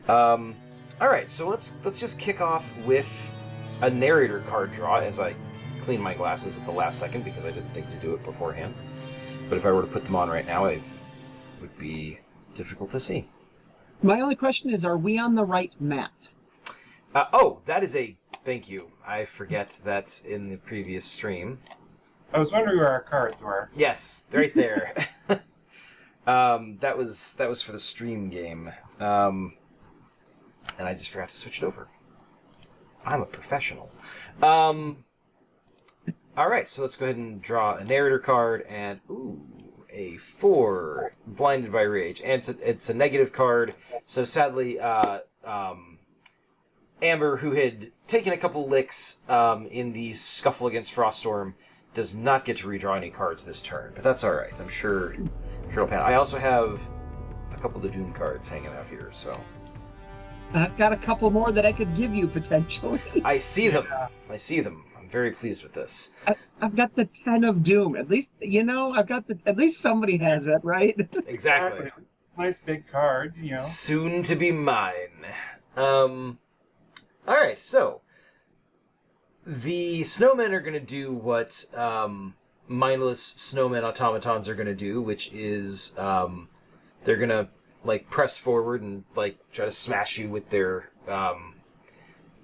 All right, so let's just kick off with a narrator card draw as I clean my glasses at the last second because I didn't think to do it beforehand. But if I were to put them on right now, it would be difficult to see. My only question is, are we on the right map? That is a... Thank you. I forget that's in the previous stream. I was wondering where our cards were. Yes, right there. That was for the stream game. And I just forgot to switch it over. I'm a professional. All right, so let's go ahead and draw a narrator card, and a 4, blinded by rage, and it's a negative card. So sadly, Amber, who had taken a couple licks in the scuffle against Froststorm, does not get to redraw any cards this turn, but that's all right. I'm sure it'll pan. I also have a couple of the Doom cards hanging out here, so. I've got a couple more that I could give you, potentially. I see them. I see them. I'm very pleased with this. I've got the 10 of Doom. At least, I've got at least somebody has it, right? Exactly. Nice big card, Soon to be mine. All right, so the snowmen are going to do what mindless snowmen automatons are going to do, which is they're going to press forward and try to smash you with their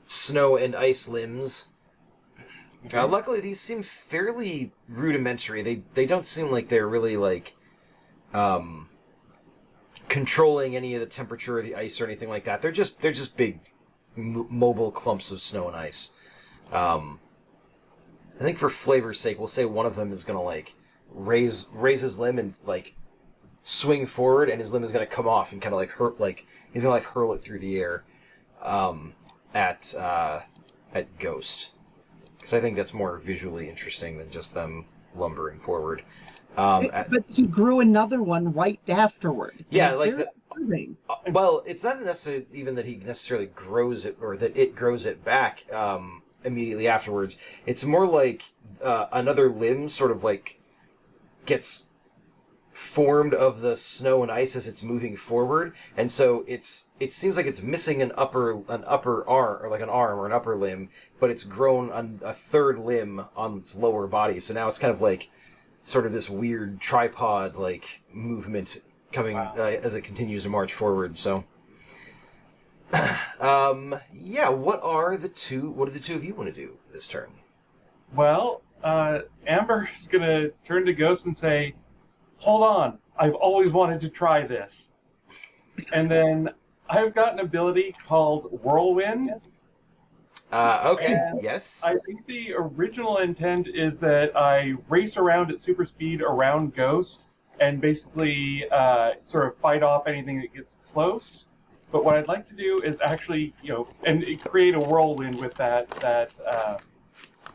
snow and ice limbs. Luckily, these seem fairly rudimentary. They don't seem like they're really controlling any of the temperature of the ice or anything like that. They're just big mobile clumps of snow and ice. I think for flavor's sake, we'll say one of them is gonna raise his limb and swing forward, and his limb is gonna come off and kind of he's gonna hurl it through the air at Ghost, because I think that's more visually interesting than just them lumbering forward. But he grew another one right afterward. Yeah, well, it's not necessarily even that he necessarily grows it or that it grows it back immediately afterwards. It's more like another limb sort of gets formed of the snow and ice as it's moving forward, and so it seems like it's missing an upper arm, or an arm or an upper limb, but it's grown on a third limb on its lower body. So now it's kind of sort of this weird tripod movement coming as it continues to march forward. So yeah, what do the two of you want to do this turn? Well, Amber's gonna turn to Ghost and say, "Hold on, I've always wanted to try this." And then I've got an ability called Whirlwind. Okay, and yes. I think the original intent is that I race around at super speed around Ghost and basically sort of fight off anything that gets close. But what I'd like to do is actually, and create a whirlwind with that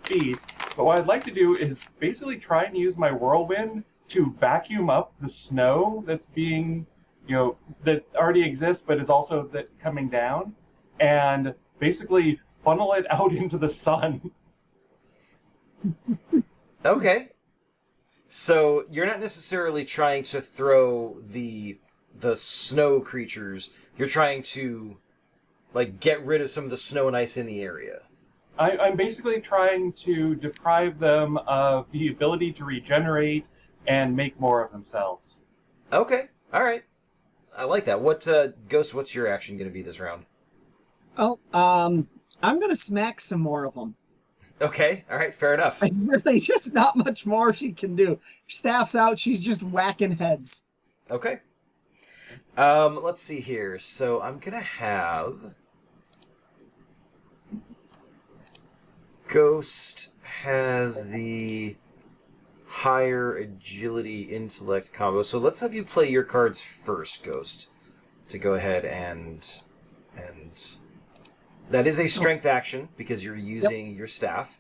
speed. But what I'd like to do is basically try and use my whirlwind to vacuum up the snow that's being, that already exists but is also coming down, and basically funnel it out into the sun. Okay. So you're not necessarily trying to throw the snow creatures. You're trying to get rid of some of the snow and ice in the area. I'm basically trying to deprive them of the ability to regenerate and make more of themselves. Okay. All right. I like that. What Ghost? What's your action going to be this round? Oh, I'm gonna smack some more of them. Okay. All right. Fair enough. There's just not much more she can do. Staff's out. She's just whacking heads. Okay. Let's see here. So I'm gonna have Ghost has the higher agility intellect combo. So let's have you play your cards first, Ghost, to go ahead and that is a strength action because you're using your staff.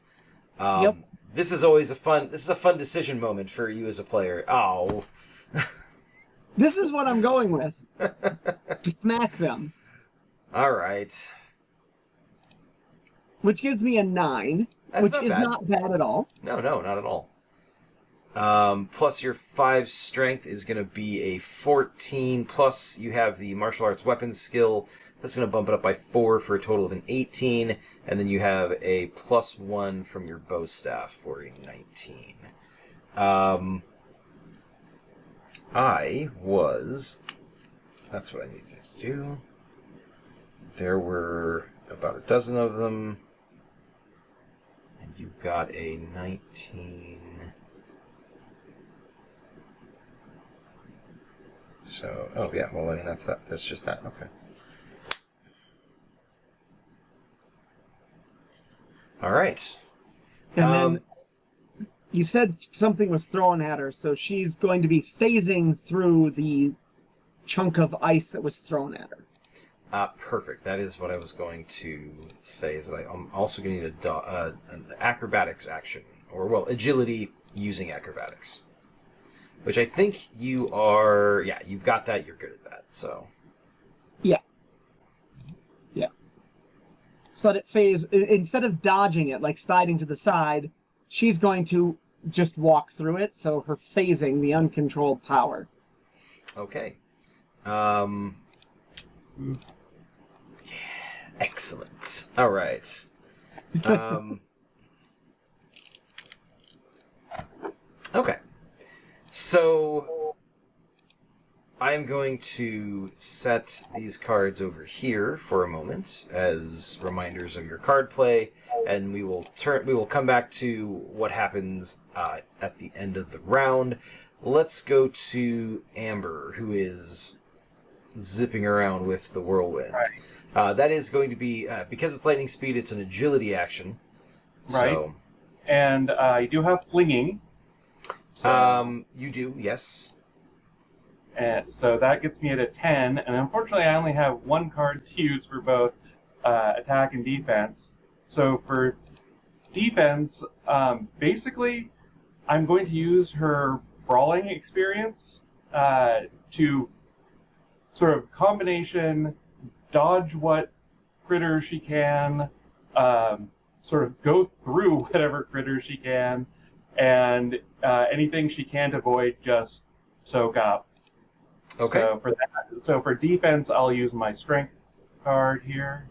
This is always a fun decision moment for you as a player. Oh. This is what I'm going with. To smack them. All right. Which gives me a 9, which is not bad at all. No, not at all. Plus your 5 strength is going to be a 14, plus you have the martial arts weapons skill That's going to bump it up by 4 for a total of an 18. And then you have a +1 from your bow staff for a 19. That's what I needed to do. There were about a dozen of them. And you got a 19. So, oh yeah, well, I mean, that's that. That's just that. Okay. All right. And then you said something was thrown at her, so she's going to be phasing through the chunk of ice that was thrown at her. Perfect. That is what I was going to say, is that I'm also going to need an acrobatics action, or, well, agility using acrobatics. Which I think you are... Yeah, you've got that. You're good at that, so... Yeah. Yeah. So that it phase... Instead of dodging it, like sliding to the side, she's going to just walk through it, so her phasing the uncontrolled power. Okay. Yeah, excellent. All right. Okay. So I'm going to set these cards over here for a moment as reminders of your card play, and we will come back to what happens at the end of the round. Let's go to Amber, who is zipping around with the whirlwind. Right. That is going to be, because it's lightning speed, it's an agility action. Right. So, and you do have flinging. So, you do, yes. and so that gets me at a 10, and unfortunately I only have one card to use for both attack and defense. So for defense, basically I'm going to use her brawling experience to sort of combination dodge what critter she can, sort of go through whatever critter she can, and anything she can't avoid, just soak up. Okay. So for defense, I'll use my strength card here,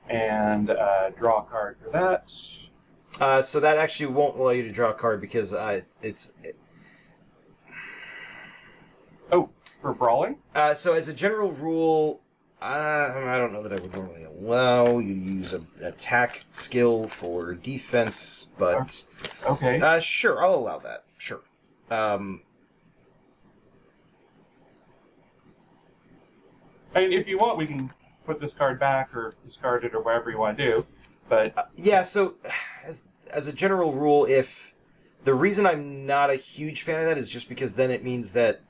and draw a card for that. So that actually won't allow you to draw a card because Oh, for brawling? So as a general rule, I don't know that I would normally allow you to use an attack skill for defense, but okay. Sure, I'll allow that. Sure. I mean, if you want, we can put this card back or discard it or whatever you want to do. But yeah, so as a general rule, if the reason I'm not a huge fan of that is just because then it means that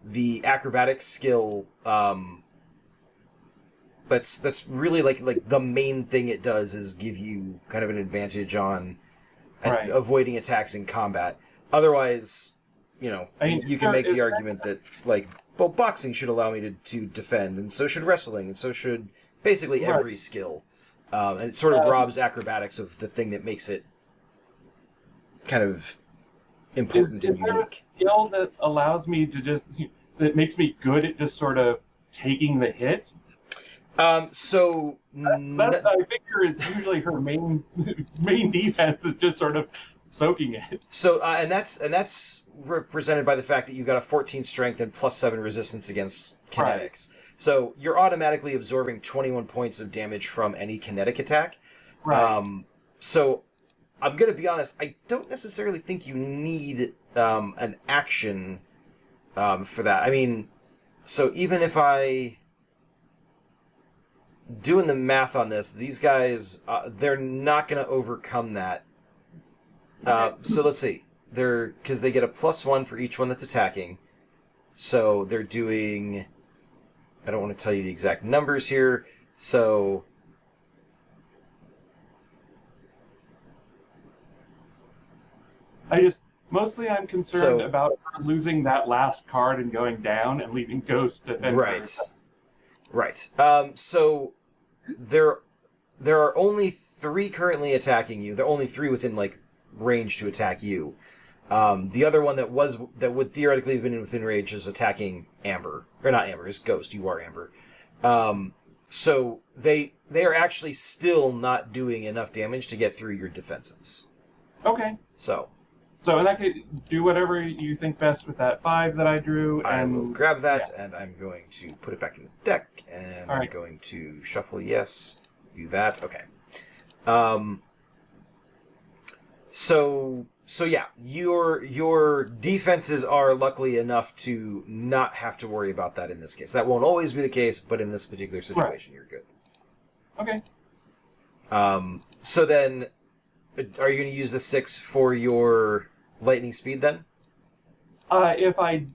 the acrobatics skill, that's really like the main thing it does is give you kind of an advantage on right. avoiding attacks in combat. Otherwise, I mean, you can make the argument that, like, well, boxing should allow me to defend, and so should wrestling, and so should basically every skill. And it sort of robs acrobatics of the thing that makes it kind of important and is there unique. a skill that allows me to that makes me good at just sort of taking the hit? I I figure it's usually her main defense is just sort of soaking it. So and that's represented by the fact that you got a 14 strength and +7 resistance against kinetics. Right. So you're automatically absorbing 21 points of damage from any kinetic attack. Right. So I'm going to be honest, I don't necessarily think you need an action for that. I mean, so even if doing the math on this, these guys, they're not going to overcome that. So let's see. Because they get a +1 for each one that's attacking. So they're doing... I don't want to tell you the exact numbers here. So... Mostly I'm concerned about her losing that last card and going down and leaving Ghost defend. Right. So there are only 3 currently attacking you. There are only 3 within range to attack you. The other one that would theoretically have been within range is attacking Amber, or not Amber, is Ghost. You are Amber. So they are actually still not doing enough damage to get through your defenses. Okay. So in that case, do whatever you think best with that 5 that I drew. I and will grab that, and I'm going to put it back in the deck, and I'm right. going to shuffle yes, do that. Okay. So yeah, your defenses are luckily enough to not have to worry about that in this case. That won't always be the case, but in this particular situation, you're good. Okay. So then, are you going to use the 6 for your lightning speed then? If I,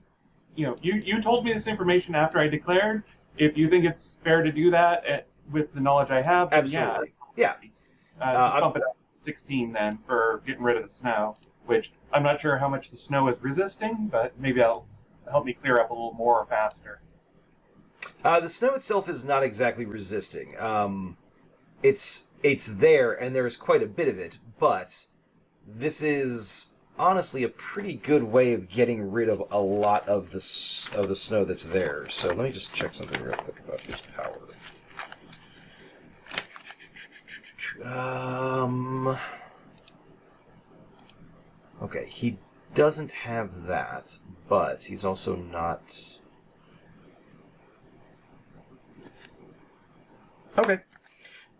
you told me this information after I declared. If you think it's fair to do that with the knowledge I have, then Absolutely. Yeah. Just bump it up to 16 then for getting rid of the snow, which I'm not sure how much the snow is resisting, but maybe that'll help me clear up a little more faster. The snow itself is not exactly resisting. It's there, and there's quite a bit of it, but this is honestly a pretty good way of getting rid of a lot of the snow that's there. So let me just check something real quick about his power. Okay, he doesn't have that, but he's also not... Okay.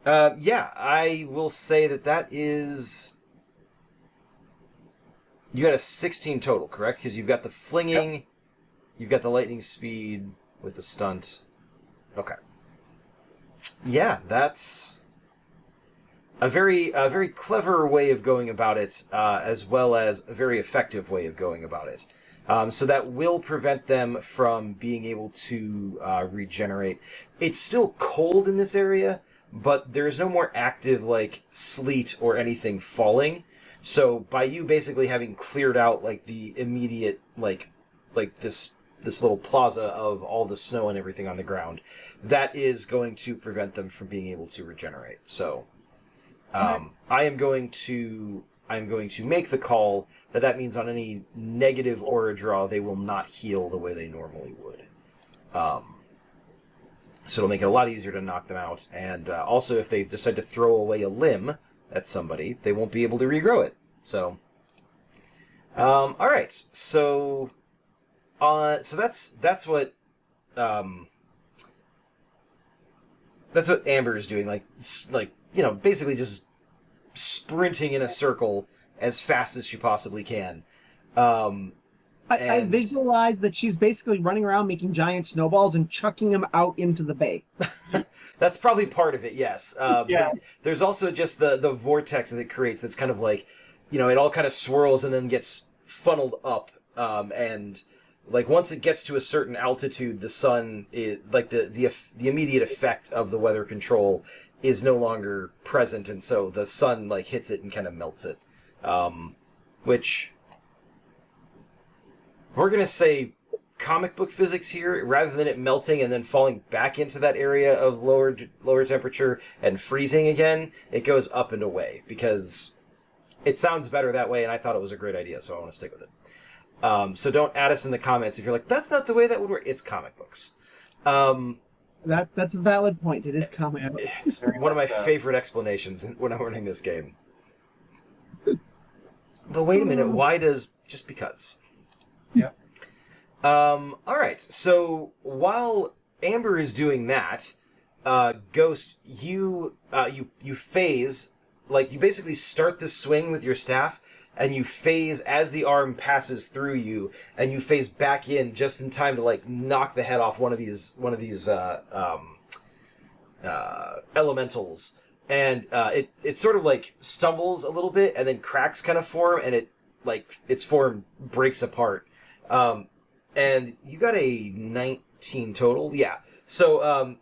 Yeah, I will say that is... You got a 16 total, correct? Because you've got the flinging, yep. You've got the lightning speed with the stunt. Okay. Yeah, that's a very clever way of going about it, as well as a very effective way of going about it. So that will prevent them from being able to regenerate. It's still cold in this area, but there's no more active like sleet or anything falling. So by you basically having cleared out like the immediate like this little plaza of all the snow and everything on the ground, that is going to prevent them from being able to regenerate. So I am going to make the call that means on any negative aura draw they will not heal the way they normally would. So it'll make it a lot easier to knock them out, and also if they decide to throw away a limb at somebody, they won't be able to regrow it. So, all right. So that's what Amber is doing. Like basically just sprinting in a circle as fast as she possibly can. I visualize that she's basically running around making giant snowballs and chucking them out into the bay. That's probably part of it, yes. Yeah. But there's also just the vortex that it creates that's kind of like, it all kind of swirls and then gets funneled up. And like once it gets to a certain altitude, the sun, like the immediate effect of the weather control is no longer present. And so the sun like hits it and kind of melts it. Which... We're going to say comic book physics here, rather than it melting and then falling back into that area of lower temperature and freezing again, it goes up and away, because it sounds better that way, and I thought it was a great idea, so I want to stick with it. So don't add us in the comments if you're like, that's not the way that would work. It's comic books. That's a valid point. It is comic books. It's one of my favorite explanations when I'm running this game. But wait a minute, why does... Just because... Yeah. All right. So while Amber is doing that, Ghost, you phase, like you basically start the swing with your staff, and you phase as the arm passes through you, and you phase back in just in time to like knock the head off one of these elementals, and it sort of like stumbles a little bit, and then cracks kind of form, and its form breaks apart. And you got a 19 total, yeah. So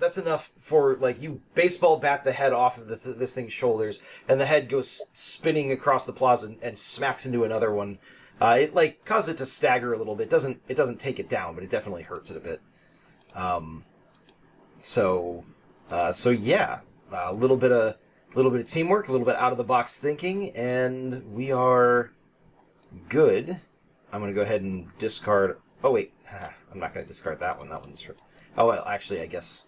that's enough for like you baseball bat the head off of this thing's shoulders, and the head goes spinning across the plaza and smacks into another one. It like causes it to stagger a little bit. It doesn't take it down, but it definitely hurts it a bit. So yeah, a little bit of teamwork, a little bit out of the box thinking, and we are good. I'm going to go ahead and discard... Oh, wait. I'm not going to discard that one. That one's... Oh, well, actually, I guess...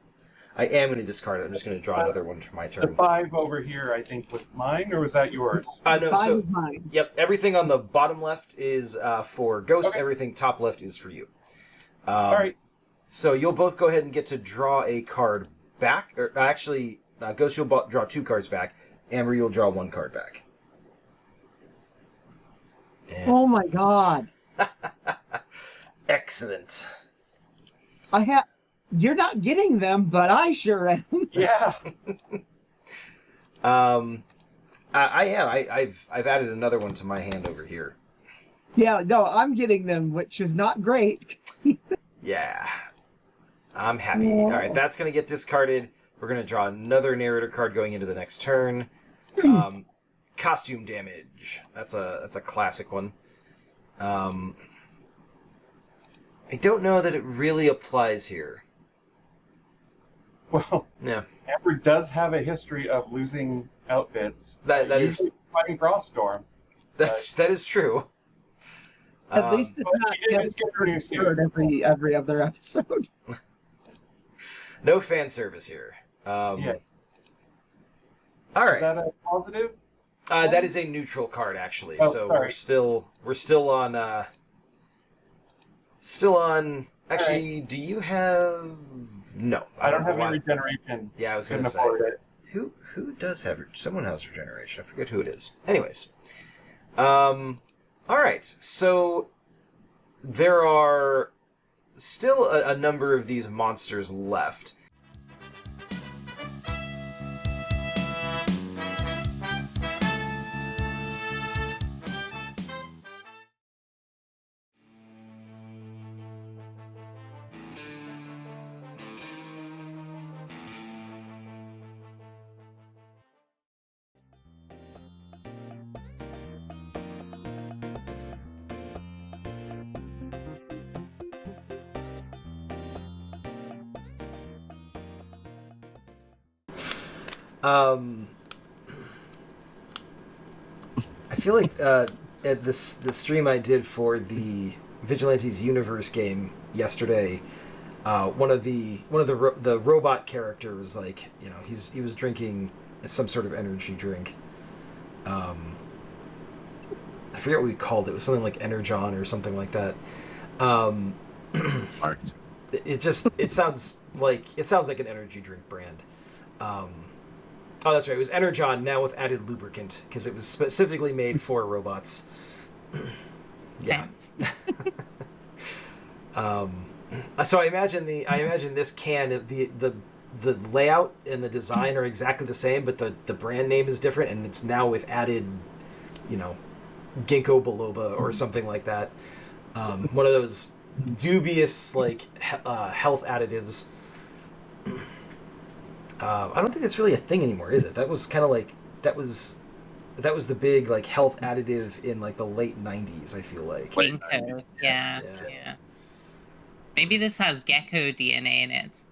I am going to discard it. I'm just going to draw another one for my The turn. 5 over here, I think, was mine, or was that yours? No, 5 so, is mine. yep, everything on the bottom left is for Ghost. Okay. Everything top left is for you. All right. So you'll both go ahead and get to draw a card back. Or actually, Ghost, you'll draw 2 cards back. Amber, you'll draw 1 card back. And Oh my god. excellent. You're not getting them, but I sure am. Yeah. I am. I've added another one to my hand over here. Yeah, no, I'm getting them, which is not great. Yeah. I'm happy. Yeah. All right, that's going to get discarded. We're going to draw another narrator card going into the next turn. Costume damage. That's a classic one. I don't know that it really applies here. Well, Yeah. Amber does have a history of losing outfits. That is Usually fighting Froststorm. that is true. At least it's but not she did just get her new suit. every other episode. No fan service here. Yeah. All Is right. that a positive? That is a neutral card, actually. Oh, so sorry. we're still on. Actually, do you have? No, I don't have know any why. regeneration. Yeah, I was going Couldn't to say. afford it. Who does have someone has regeneration? I forget who it is. Anyways, all right. So there are still a number of these monsters left. I feel like at the stream I did for the Vigilantes Universe game yesterday, one of the robot characters, like, you know, he was drinking some sort of energy drink. I forget what we called it. It was something like Energon or something like that. It sounds like an energy drink brand. Oh, that's right. It was Energon, now with added lubricant, because it was specifically made for robots. Yeah. So I imagine this can, the layout and the design are exactly the same, but the brand name is different, and it's now with added, you know, ginkgo biloba or something like that. One of those dubious health additives. I don't think it's really a thing anymore, is it? That was kind of like that was the big like health additive in like the late 90s, I feel like. Ginkgo, yeah. Maybe this has gecko DNA in it.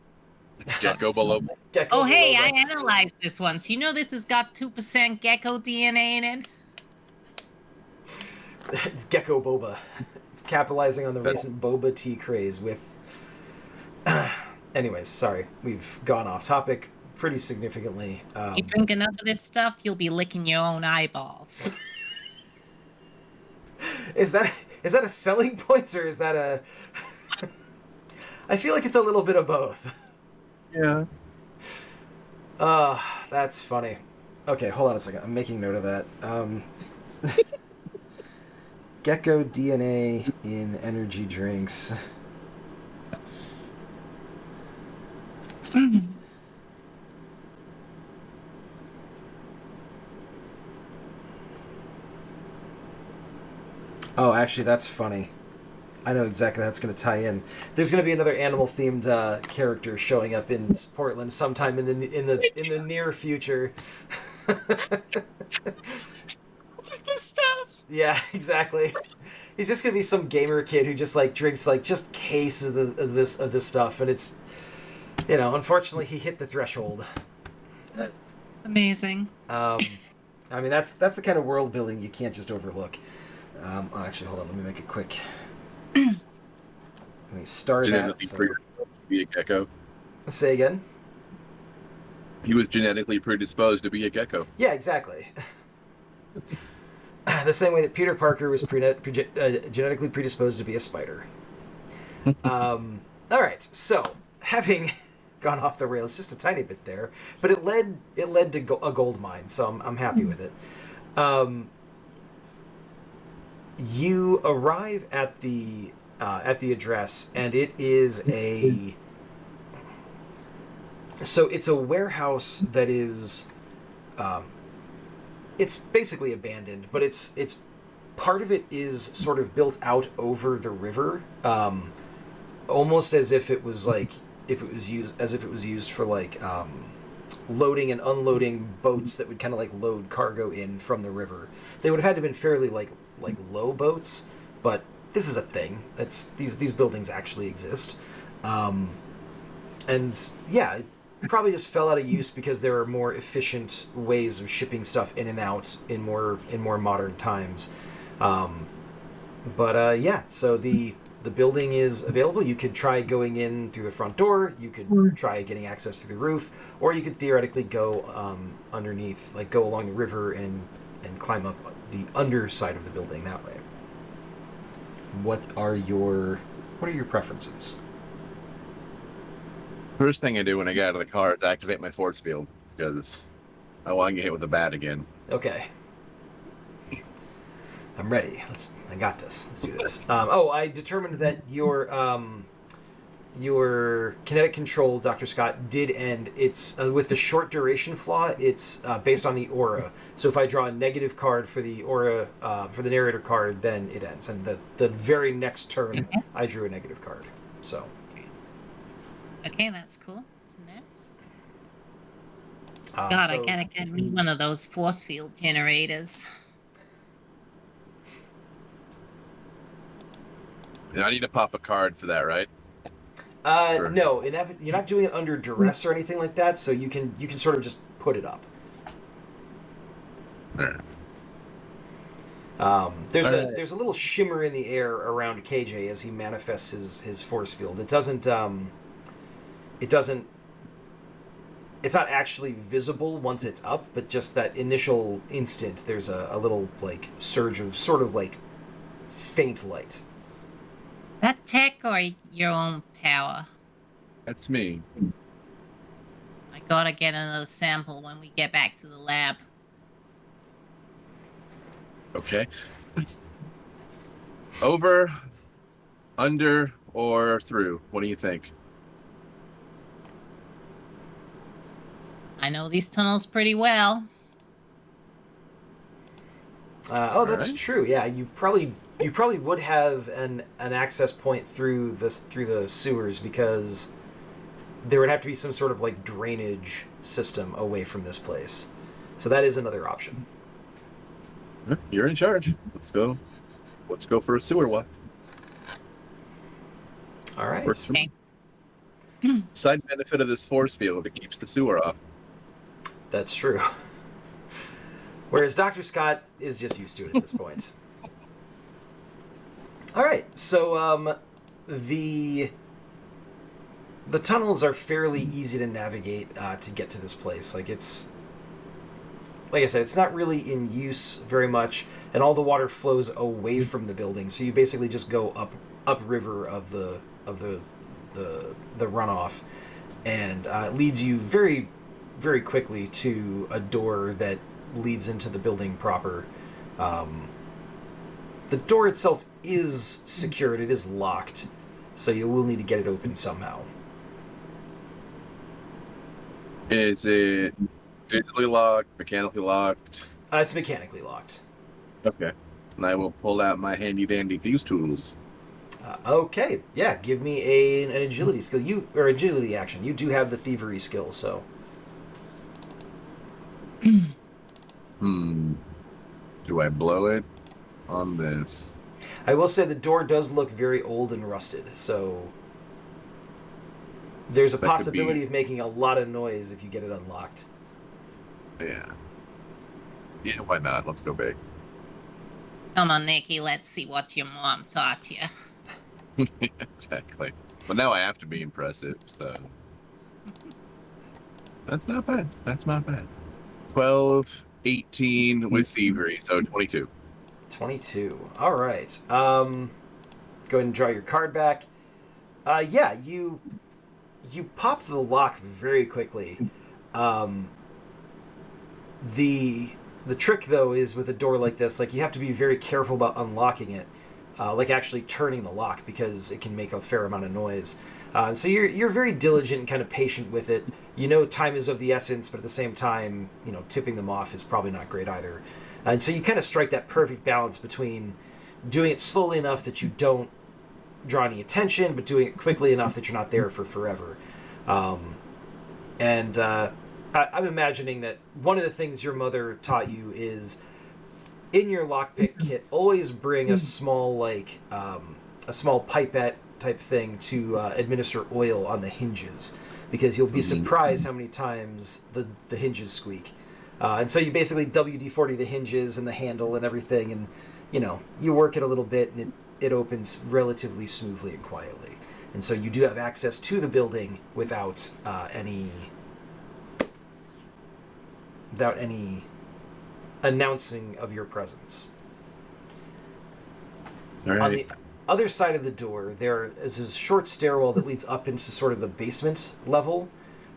Gecko biloba. Oh, hey, I analyzed this once. You know this has got 2% gecko DNA in it? It's gecko boba. It's capitalizing on the recent boba tea craze with... Anyways, sorry. We've gone off topic pretty significantly. You drink enough of this stuff, you'll be licking your own eyeballs. Is that a selling point, or is that a... I feel like it's a little bit of both. Yeah. That's funny. Okay, hold on a second. I'm making note of that. Gecko DNA in energy drinks. Oh, actually, that's funny. I know exactly how that's going to tie in. There's going to be another animal-themed character showing up in Portland sometime in the near future. This stuff. Yeah, exactly. He's just going to be some gamer kid who just like drinks like just cases of this stuff, and it's, you know, unfortunately he hit the threshold. Amazing. I mean, that's the kind of world building you can't just overlook. Actually, hold on. Let me make it quick. Let me start Genetically at. programmed to be a gecko. Say again. He was genetically predisposed to be a gecko. Yeah, exactly. The same way that Peter Parker was genetically predisposed to be a spider. All right, so having gone off the rails just a tiny bit there, but it led to a gold mine, so I'm happy with it. You arrive at the address, and it is it's a warehouse that is it's basically abandoned, but it's part of it is sort of built out over the river, almost as if it was used for like loading and unloading boats that would kind of like load cargo in from the river. They would have had to have been fairly like low boats, but this is a thing. These buildings actually exist, and yeah. It probably just fell out of use because there are more efficient ways of shipping stuff in and out in more modern times. Yeah, so the building is available. You could try going in through the front door. You could try getting access through the roof, or you could theoretically go underneath, like go along the river and climb up the underside of the building that way. What are your preferences? First thing I do when I get out of the car is activate my force field, because I want to get hit with a bat again. Okay. I'm ready. I got this. Let's do this. I determined that your kinetic control, Dr. Scott, did end. It's with the short duration flaw. It's based on the aura. So if I draw a negative card for the aura, for the narrator card, then it ends. And the very next turn, I drew a negative card. So. Okay, that's cool to know. God, I gotta get me one of those force field generators. I need to pop a card for that, right? No, you're not doing it under duress or anything like that. So you can sort of just put it up. There's a little shimmer in the air around KJ as he manifests his force field. It's not actually visible once it's up, but just that initial instant, there's a little like surge of sort of like faint light. That tech or your own power? That's me. I gotta get another sample when we get back to the lab. Okay. Over, under, or through? What do you think? I know these tunnels pretty well. That's true. Yeah, you probably would have an access point through the sewers, because there would have to be some sort of like drainage system away from this place. So that is another option. You're in charge. Let's go for a sewer walk. All right. Works for me. Side benefit of this force field, it keeps the sewer off. That's true. Whereas Dr. Scott is just used to it at this point. All right, so the tunnels are fairly easy to navigate to get to this place. Like I said, it's not really in use very much, and all the water flows away from the building. So you basically just go upriver of the runoff, and it leads you very, very quickly to a door that leads into the building proper. The door itself is secured. It is locked, so you will need to get it open somehow. Is it digitally locked, mechanically locked? It's mechanically locked. Okay. And I will pull out my handy dandy thieves tools. Okay, yeah. Give me an agility skill. Agility action. You do have the thievery skill, so. Do I blow it on this? I will say the door does look very old and rusted, so there's a possibility of making a lot of noise if you get it unlocked. Yeah. Yeah, why not? Let's go big. Come on, Nikki, let's see what your mom taught you. Exactly. But now I have to be impressive, so. That's not bad. That's not bad. 12, 18 with thievery, so 22. 22. All right. Go ahead and draw your card back. Yeah, you pop the lock very quickly. The trick though is with a door like this, like you have to be very careful about unlocking it, like actually turning the lock because it can make a fair amount of noise. So you're very diligent and kind of patient with it. You know time is of the essence, but at the same time, you know tipping them off is probably not great either. And so you kind of strike that perfect balance between doing it slowly enough that you don't draw any attention, but doing it quickly enough that you're not there for forever. I'm imagining that one of the things your mother taught you is in your lockpick kit, always bring a small a small pipette type thing to administer oil on the hinges, because you'll be surprised how many times the hinges squeak. And so you basically WD-40 the hinges and the handle and everything, and you work it a little bit, and it opens relatively smoothly and quietly. And so you do have access to the building without any announcing of your presence. All right. On the other side of the door, there is a short stairwell that leads up into sort of the basement level.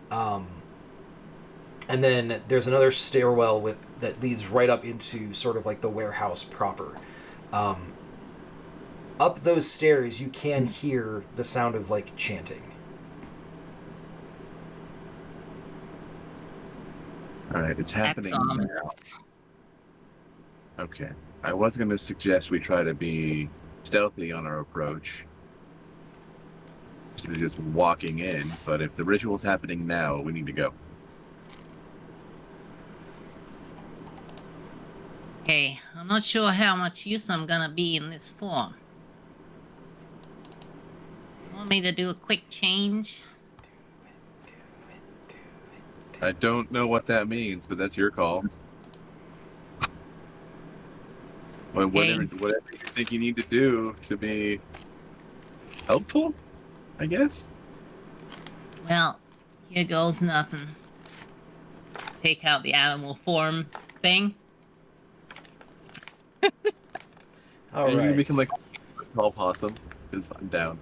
And then there's another stairwell that leads right up into sort of like the warehouse proper. Up those stairs, you can hear the sound of like chanting. All right, it's happening That's ominous. now. Okay. I was going to suggest we try to be stealthy on our approach, instead of just walking in, but if the ritual's happening now, we need to go. Okay, I'm not sure how much use I'm gonna be in this form. Want me to do a quick change? I don't know what that means, but that's your call. Well, whatever you think you need to do to be helpful, I guess. Well, here goes nothing. Take out the animal form thing. All Maybe right. we can like a small possum, because I'm down.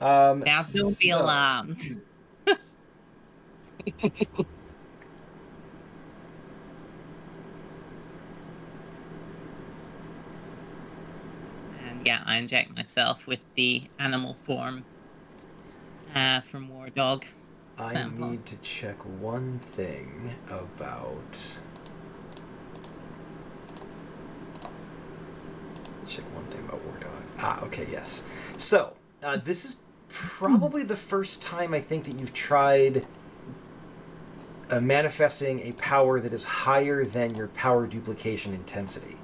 Now don't be so- alarmed. And yeah, I inject myself with the animal form from War Dog. I Sample. need to check one thing about. Check one thing about War Dog. Okay, yes. So, this is probably the first time I think that you've tried manifesting a power that is higher than your power duplication intensity.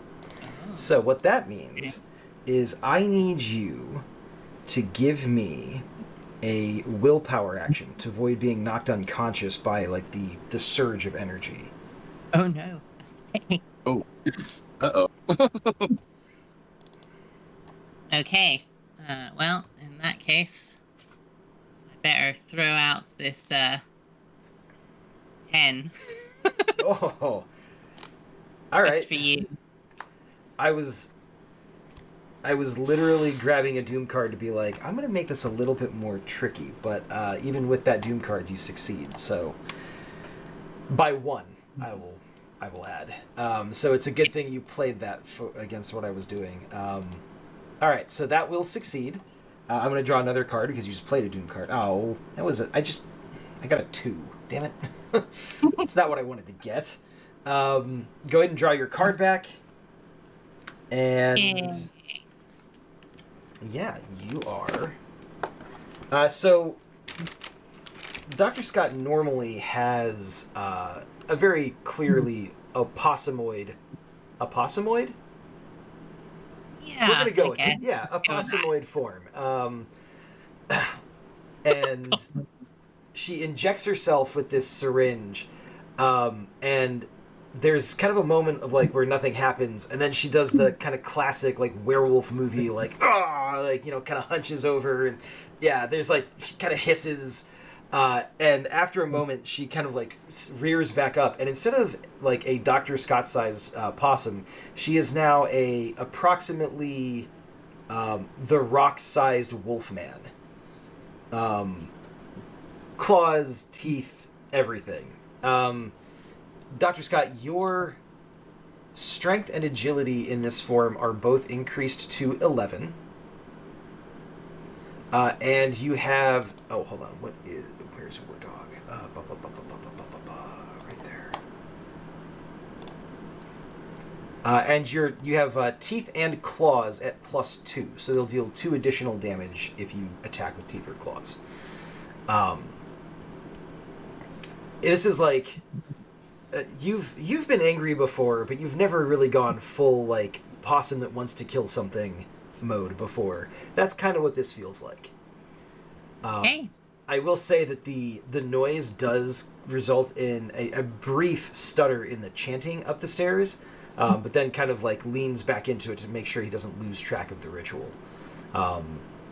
So, what that means is I need you to give me a willpower action to avoid being knocked unconscious by like the surge of energy. Oh no. Uh-oh. Okay. Well, in that case, I better throw out this 10. Oh, all That's right. for you. I was literally grabbing a Doom card to be like, I'm going to make this a little bit more tricky, but even with that Doom card, you succeed. So, by one, I will add. So it's a good thing you played that against what I was doing. All right, so that will succeed. I'm going to draw another card because you just played a Doom card. Oh, that was I got a 2. Damn it. That's not what I wanted to get. Go ahead and draw your card back. And yeah, you are. So Dr. Scott normally has a very clearly opossmoid. Opossmoid? Yeah. We're gonna go with okay. it. Yeah, opossmoid form. And she injects herself with this syringe, and there's kind of a moment of like where nothing happens, and then she does the kind of classic like werewolf movie like kind of hunches over, and yeah, there's like she kind of hisses, And after a moment, she kind of like rears back up, and instead of like a Dr. Scott-sized possum, she is now a approximately the Rock-sized wolfman. Claws, teeth, everything. Dr. Scott, your strength and agility in this form are both increased to 11. And you have... Oh, hold on. Where's War Dog? Right there. And you have teeth and claws at +2, so they'll deal 2 additional damage if you attack with teeth or claws. This is like... you've been angry before, but you've never really gone full, like, possum that wants to kill something mode before. That's kind of what this feels like. Okay. I will say that the noise does result in a brief stutter in the chanting up the stairs, but then kind of like leans back into it to make sure he doesn't lose track of the ritual.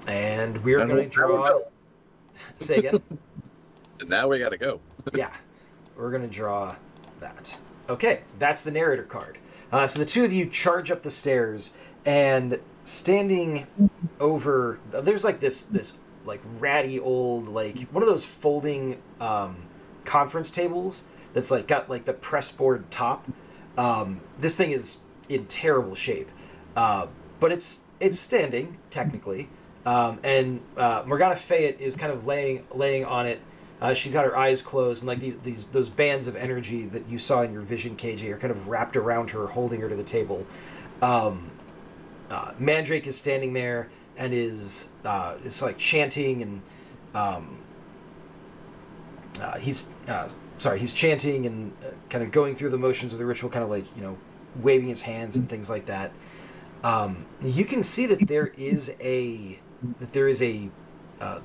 And we're going to draw... Say again? Now we gotta go. Yeah. We're going to draw that. Okay, that's the narrator card. So the two of you charge up the stairs, and standing over... There's like this like ratty old, like one of those folding conference tables that's like got like the press board top. This thing is in terrible shape, but it's standing technically. And Morgana Fayette is kind of laying on it. She's got her eyes closed, and like those bands of energy that you saw in your vision, KJ, are kind of wrapped around her, holding her to the table. Mandrake is standing there and is like chanting, and he's chanting and kind of going through the motions of the ritual, kind of like, waving his hands and things like that. You can see that there is the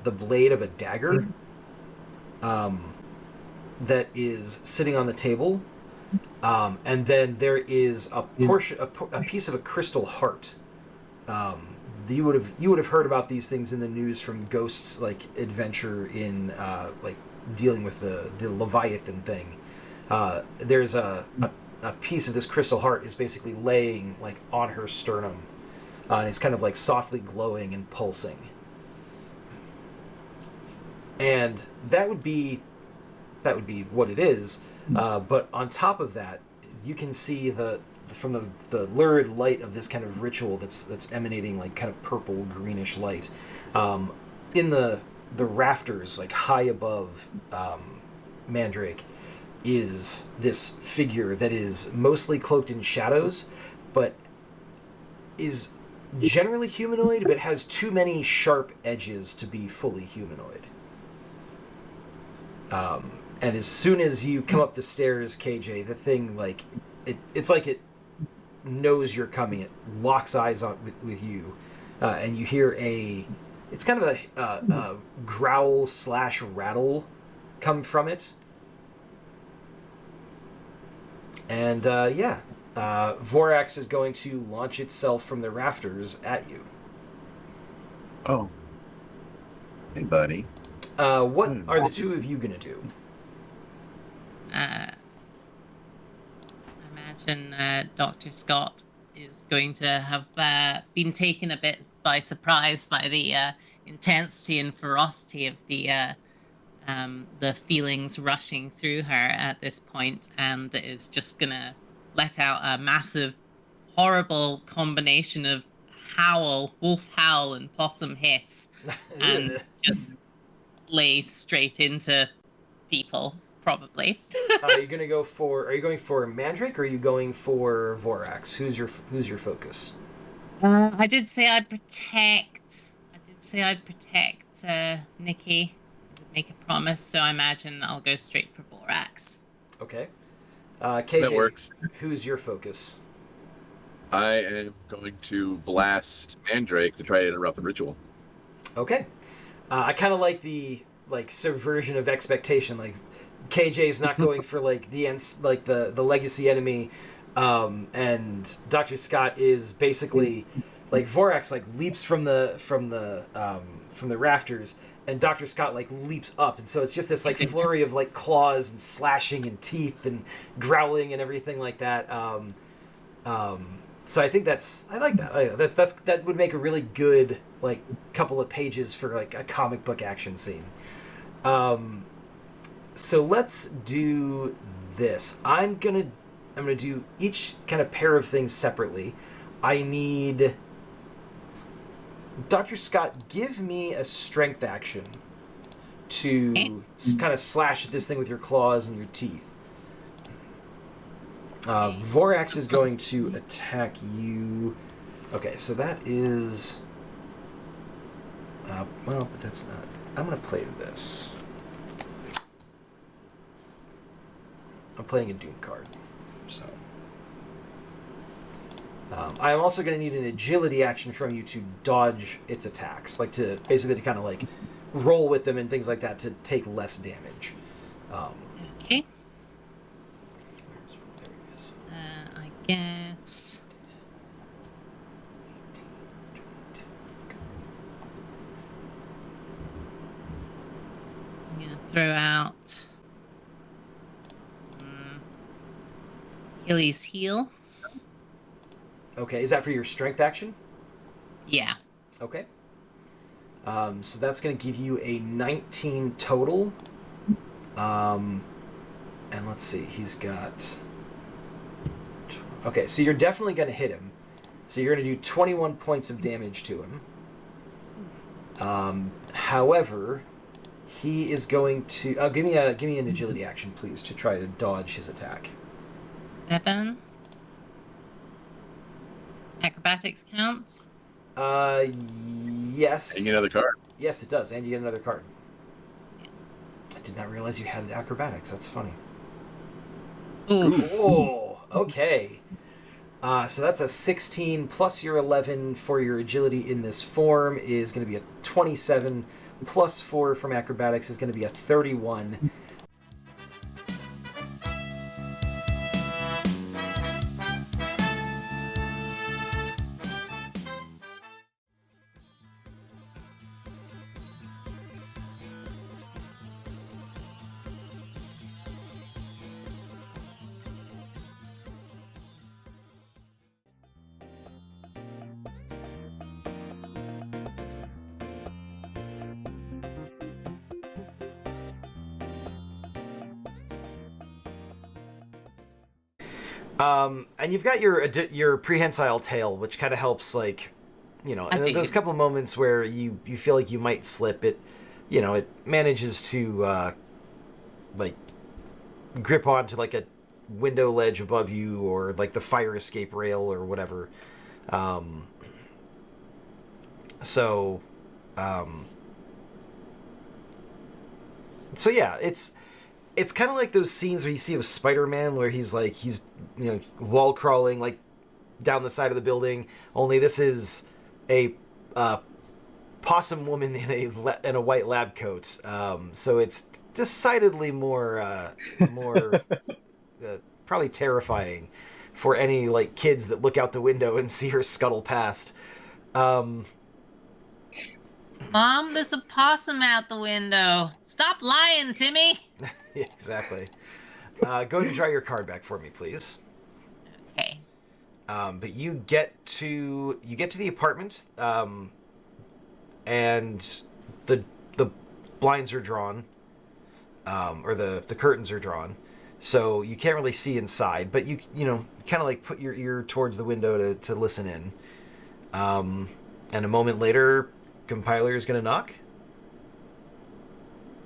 blade of a dagger that is sitting on the table, and then there is a piece of a crystal heart. You would have heard about these things in the news from Ghost's like adventure in like dealing with the Leviathan thing. There's a piece of this crystal heart is basically laying like on her sternum, and it's kind of like softly glowing and pulsing. And that would be what it is. But on top of that, you can see from the lurid light of this kind of ritual that's emanating like kind of purple greenish light, in the rafters, like high above Mandrake, is this figure that is mostly cloaked in shadows, but is generally humanoid, but has too many sharp edges to be fully humanoid. And as soon as you come up the stairs, KJ, the thing, like, it's like it knows you're coming. It locks eyes on with you, and you hear it's kind of a growl / rattle come from it. And Vorax is going to launch itself from the rafters at you. Oh. Hey, buddy. What are the two of you going to do? I imagine Dr. Scott is going to have been taken a bit by surprise by the intensity and ferocity of the feelings rushing through her at this point, and is just going to let out a massive, horrible combination of howl, wolf howl, and possum hiss, and just lay straight into people. Probably. Are you going for Mandrake, or are you going for Vorax? Who's your focus? I did say I'd protect Nikki. I did make a promise, so I imagine I'll go straight for Vorax. Okay. KJ, that works. Who's your focus? I am going to blast Mandrake to try to interrupt the ritual. Okay. I kind of like the subversion of expectation. Like, KJ's not going for like the legacy enemy, and Dr. Scott is basically like Vorax like leaps from the rafters and Dr. Scott like leaps up, and so it's just this like flurry of like claws and slashing and teeth and growling and everything like that. So I think I like that. That would make a really good like couple of pages for like a comic book action scene. So let's do this. I'm gonna do each kind of pair of things separately. I need Dr. Scott, give me a strength action to kind of slash at this thing with your claws and your teeth. Vorax is going to attack you. Okay, so that is... well, but that's not... I'm going to play this. I'm playing a Doom card, so... I'm also going to need an agility action from you to dodge its attacks, like to basically to kind of like roll with them and things like that to take less damage. Okay. I guess. I'm going to throw out Achilles' heel. Okay, is that for your strength action? Yeah. Okay. So that's going to give you a 19 total. And let's see, he's got... Okay, so you're definitely going to hit him. So you're going to do 21 points of damage to him. However, he is going to... give me an agility action, please, to try to dodge his attack. 7. Acrobatics counts? Yes. And you get another card. Yes, it does, and you get another card. I did not realize you had acrobatics. That's funny. Ooh. Oh, okay. So that's a 16 plus your 11 for your agility in this form is going to be a 27 plus 4 from acrobatics is going to be a 31. And you've got your prehensile tail, which kind of helps, like, you know, and those couple of moments where you feel like you might slip, it manages to, like, grip onto, like, a window ledge above you or, like, the fire escape rail or whatever. So yeah, it's kind of like those scenes where you see of Spider-Man where he's wall crawling like down the side of the building. Only this is a possum woman in a white lab coat. So it's decidedly more probably terrifying for any like kids that look out the window and see her scuttle past. Mom, there's a possum out the window. Stop lying, Timmy. Yeah, exactly. Go ahead and draw your card back for me, please. Okay. But you get to the apartment, and the blinds are drawn, or the curtains are drawn, so you can't really see inside. But you kind of like put your ear towards the window to listen in. And a moment later, compiler is going to knock.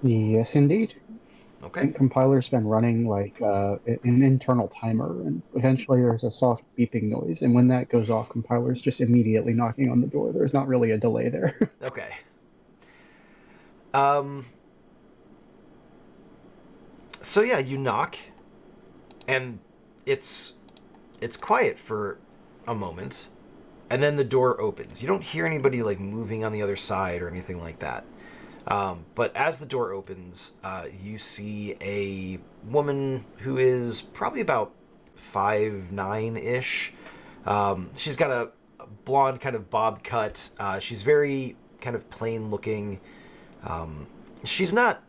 Yes, indeed. Okay. I think compiler's been running like an internal timer, and eventually there's a soft beeping noise, and when that goes off, compiler's just immediately knocking on the door. There's not really a delay there. Okay. So yeah, you knock, and it's quiet for a moment, and then the door opens. You don't hear anybody like moving on the other side or anything like that. But as the door opens, you see a woman who is probably about 5'9"-ish. She's got a blonde kind of bob cut. She's very kind of plain looking. She's not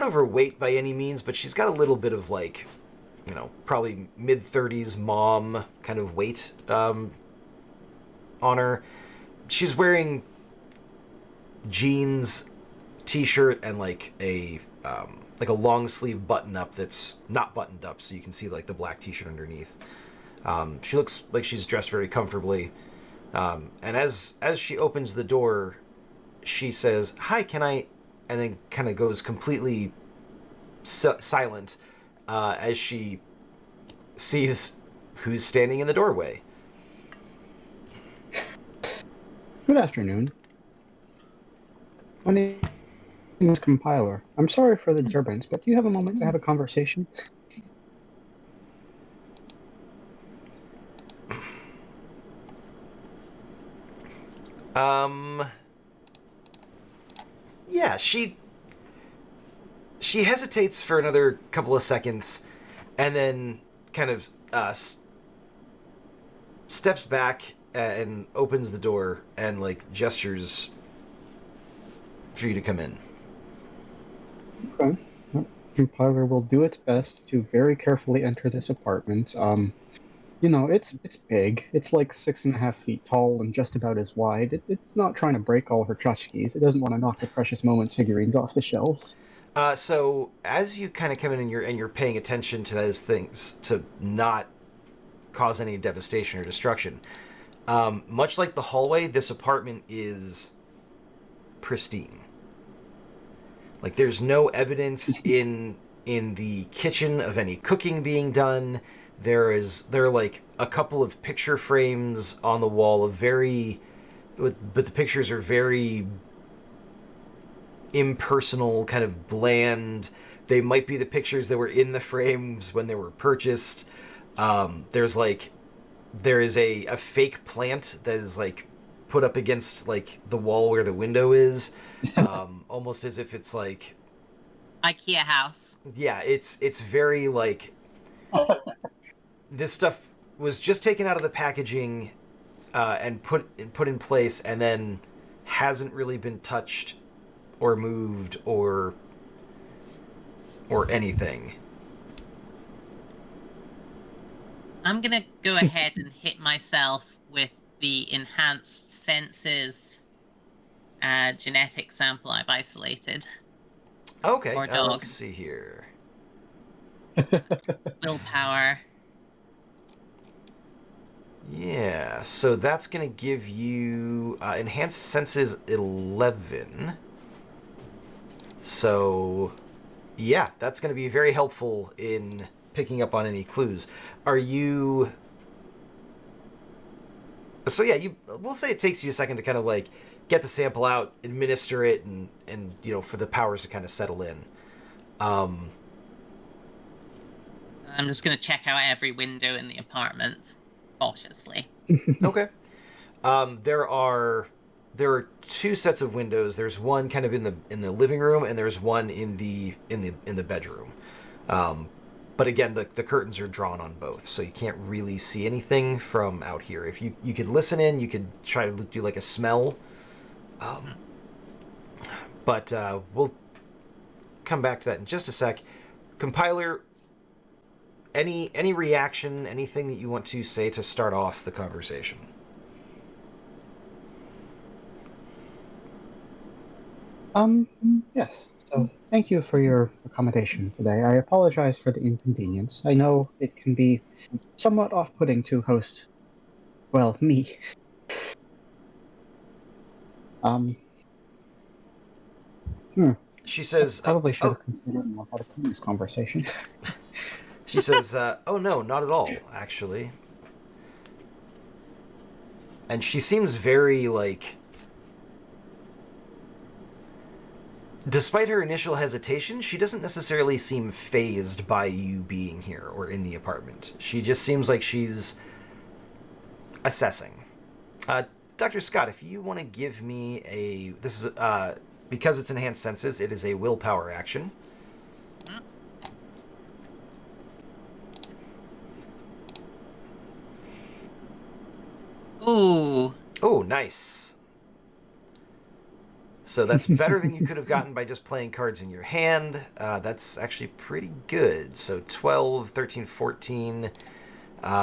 overweight by any means, but she's got a little bit of like, probably mid-30s mom kind of weight on her. She's wearing jeans, t-shirt, and like a long sleeve button up that's not buttoned up, so you can see like the black t-shirt underneath. She looks like she's dressed very comfortably, and as she opens the door, she says, "Hi, can I?" and then kind of goes completely silent as she sees who's standing in the doorway. Good afternoon. My name is Compiler. I'm sorry for the disturbance, but do you have a moment to have a conversation? Yeah, she hesitates for another couple of seconds, and then kind of steps back and opens the door and like gestures for you to come in. Okay. Well, Compiler will do its best to very carefully enter this apartment. It's big. It's like 6.5 feet tall and just about as wide. It's not trying to break all her tchotchkes. It doesn't want to knock the Precious Moments figurines off the shelves. So as you kind of come in and you're paying attention to those things to not cause any devastation or destruction, much like the hallway, this apartment is pristine. Like there's no evidence in the kitchen of any cooking being done. There are like a couple of picture frames on the wall of but the pictures are very impersonal, kind of bland. They might be the pictures that were in the frames when they were purchased. There is a fake plant that is like put up against like the wall where the window is, almost as if it's like IKEA house. Yeah, it's very like this stuff was just taken out of the packaging and put in place, and then hasn't really been touched or moved or anything. I'm gonna go ahead and hit myself with the enhanced senses genetic sample I've isolated. Okay, Or dog. let's see here. Willpower. Yeah, so that's going to give you enhanced senses 11. So, yeah, that's going to be very helpful in picking up on any clues. Are you... So yeah, we'll say it takes you a second to kind of like get the sample out, administer it, and for the powers to kind of settle in. I'm just going to check out every window in the apartment cautiously. Okay. There are two sets of windows. There's one kind of in the living room, and there's one in the bedroom. But again, the curtains are drawn on both, so you can't really see anything from out here. If you could listen in, you could try to do like a smell. But we'll come back to that in just a sec. Compiler, any reaction, anything that you want to say to start off the conversation? Yes. So thank you for your accommodation today. I apologize for the inconvenience. I know it can be somewhat off-putting to host, well, me. She says, probably should have considered more how to put this conversation. She says, oh no, not at all, actually. And she seems very, like... Despite her initial hesitation, she doesn't necessarily seem fazed by you being here or in the apartment. She just seems like she's assessing. Dr. Scott, if you want to give me this is, because it's enhanced senses, it is a willpower action. Ooh. Oh, nice. So that's better than you could have gotten by just playing cards in your hand. That's actually pretty good. So 12, 13, 14,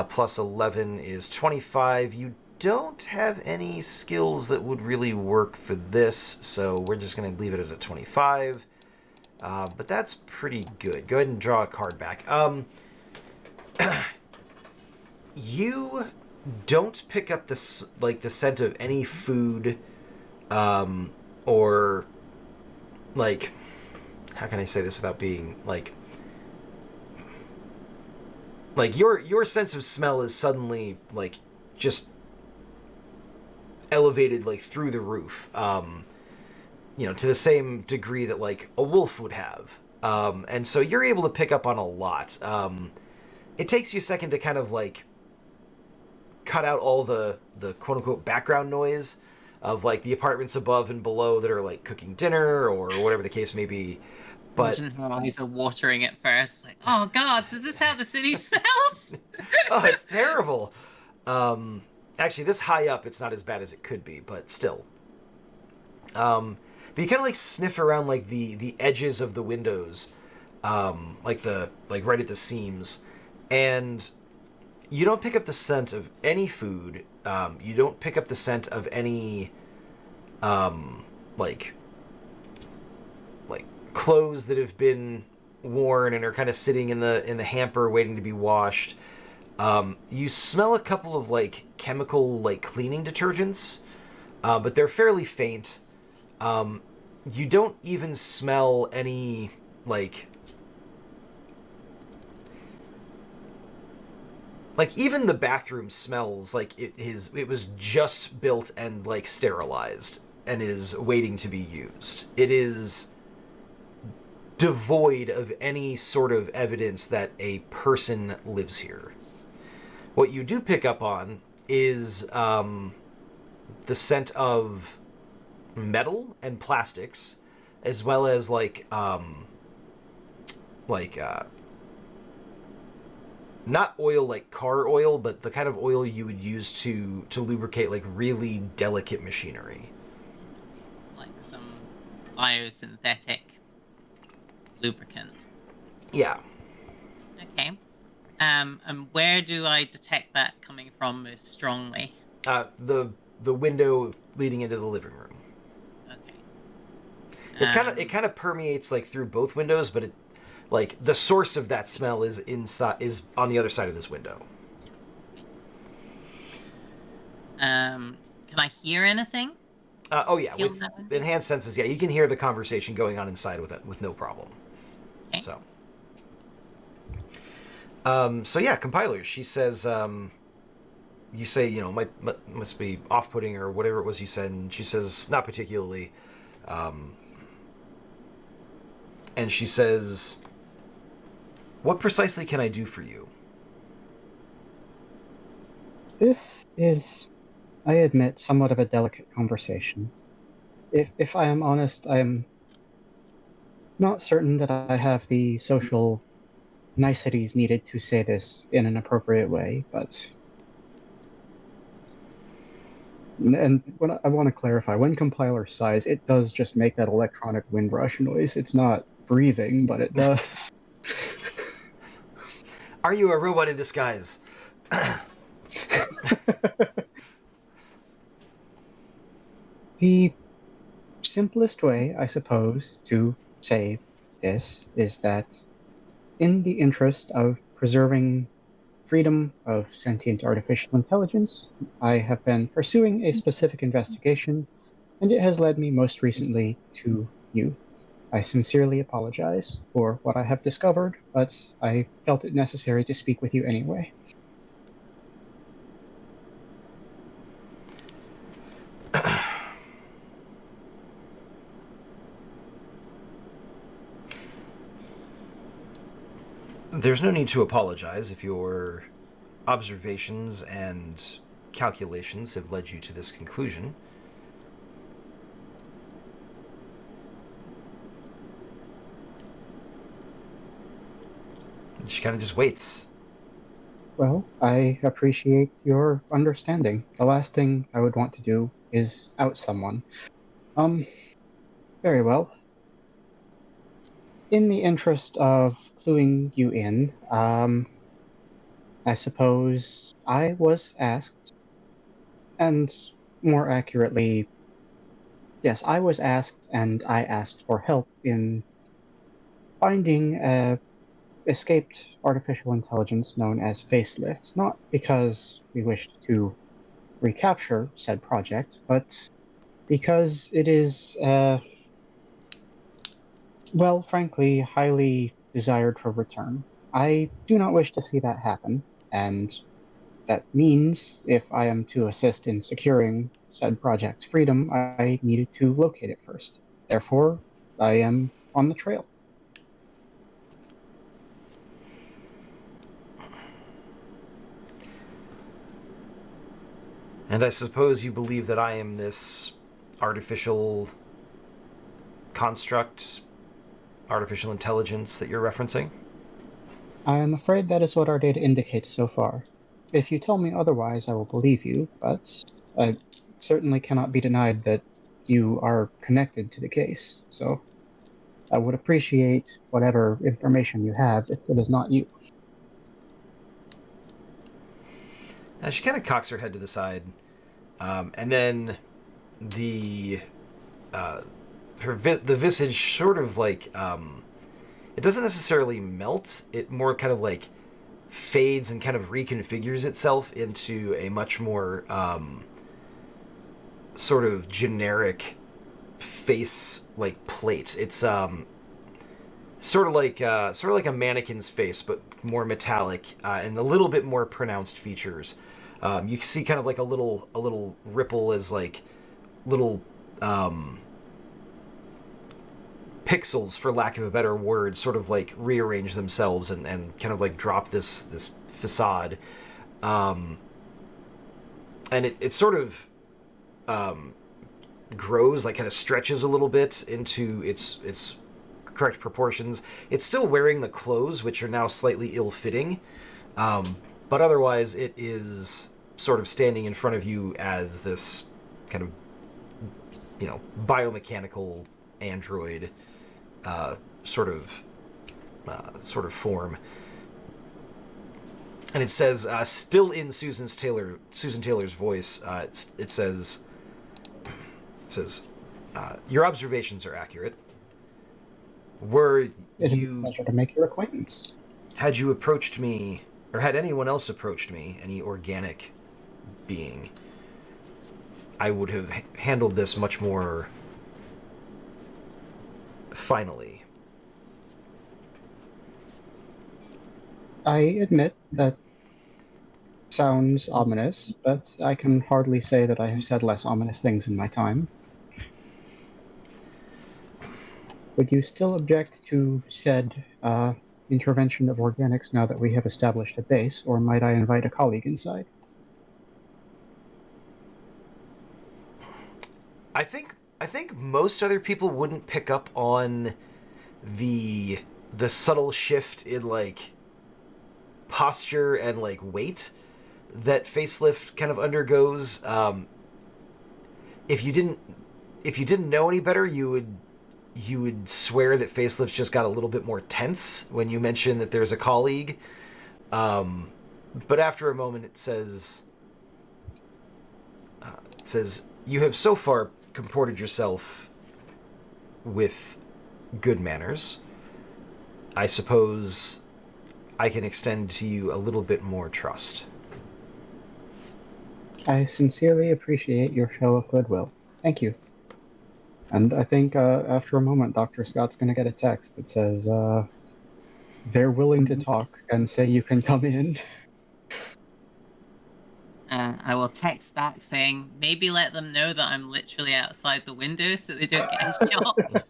plus 11 is 25. You don't have any skills that would really work for this, so we're just going to leave it at a 25. But that's pretty good. Go ahead and draw a card back. You don't pick up the scent of any food, or like, how can I say this without being like your sense of smell is suddenly like just elevated like through the roof, to the same degree that like a wolf would have, and so you're able to pick up on a lot. It takes you a second to kind of like cut out all the quote unquote background noise of like the apartments above and below that are like cooking dinner or whatever the case may be. But imagine her eyes are watering at first, like, oh god, so this is how the city smells? oh, it's terrible. Actually, this high up, it's not as bad as it could be, but still. But you kind of like sniff around like the edges of the windows, like right at the seams, and you don't pick up the scent of any food. You don't pick up the scent of any like clothes that have been worn and are kind of sitting in the hamper waiting to be washed. You smell a couple of like chemical like cleaning detergents, but they're fairly faint. You don't even smell any like even the bathroom smells like it was just built and like sterilized and is waiting to be used. It is devoid of any sort of evidence that a person lives here. What you do pick up on is the scent of metal and plastics, as well as not oil like car oil, but the kind of oil you would use to lubricate like really delicate machinery. Like some biosynthetic lubricant. Yeah. Okay. And where do I detect that coming from most strongly? The window leading into the living room. Okay. It kind of permeates like through both windows, but it like the source of that smell is on the other side of this window. Can I hear anything? Oh yeah, Feel with that? enhanced senses, yeah, you can hear the conversation going on inside with it with no problem. Okay. So yeah, compiler. She says, you say, must be off-putting or whatever it was you said, and she says, not particularly. And she says, what precisely can I do for you? This is, I admit, somewhat of a delicate conversation. If I am honest, I am not certain that I have the social niceties needed to say this in an appropriate way, but... And I want to clarify, when compiler sighs, it does just make that electronic windrush noise. It's not breathing, but it does. Are you a robot in disguise? The simplest way, I suppose, to say this is that in the interest of preserving freedom of sentient artificial intelligence, I have been pursuing a specific investigation, and it has led me most recently to you. I sincerely apologize for what I have discovered, but I felt it necessary to speak with you anyway. There's no need to apologize if your observations and calculations have led you to this conclusion. She kind of just waits. Well, I appreciate your understanding. The last thing I would want to do is out someone. Very well. In the interest of cluing you in, I suppose I was asked, and more accurately, yes, I was asked and I asked for help in finding a escaped artificial intelligence known as Facelift, not because we wished to recapture said project, but because it is, well, frankly, highly desired for return. I do not wish to see that happen, and that means if I am to assist in securing said project's freedom, I needed to locate it first. Therefore, I am on the trail. And I suppose you believe that I am this artificial construct, artificial intelligence that you're referencing? I am afraid that is what our data indicates so far. If you tell me otherwise, I will believe you, but I certainly cannot be denied that you are connected to the case, so I would appreciate whatever information you have if it is not you. She kind of cocks her head to the side, and then the the visage sort of like it doesn't necessarily melt. It more kind of like fades and kind of reconfigures itself into a much more sort of generic face like plate. It's sort of like a mannequin's face, but more metallic and a little bit more pronounced features. You see kind of like a little ripple as like little pixels, for lack of a better word, sort of like rearrange themselves and kind of like drop this facade. And it sort of grows, like kind of stretches a little bit into its correct proportions. It's still wearing the clothes, which are now slightly ill-fitting, but otherwise it is sort of standing in front of you as this kind of, biomechanical android sort of form. And it says, still in Susan Taylor's voice, it says, your observations are accurate. Were It is a you pleasure to make your acquaintance. Had you approached me, or had anyone else approached me, any organic being, I would have handled this much more finally. I admit that sounds ominous, but I can hardly say that I have said less ominous things in my time. Would you still object to said intervention of organics now that we have established a base, or might I invite a colleague inside? I think most other people wouldn't pick up on the subtle shift in like posture and like weight that facelift kind of undergoes. If you didn't know any better, you would swear that facelift just got a little bit more tense when you mention that there's a colleague. But after a moment, it says, you have so far comported yourself with good manners. I suppose I can extend to you a little bit more trust. I sincerely appreciate your show of goodwill. Thank you. And I think after a moment, Dr. Scott's going to get a text that says, they're willing to talk and say you can come in. I will text back saying, maybe let them know that I'm literally outside the window so they don't get a shot.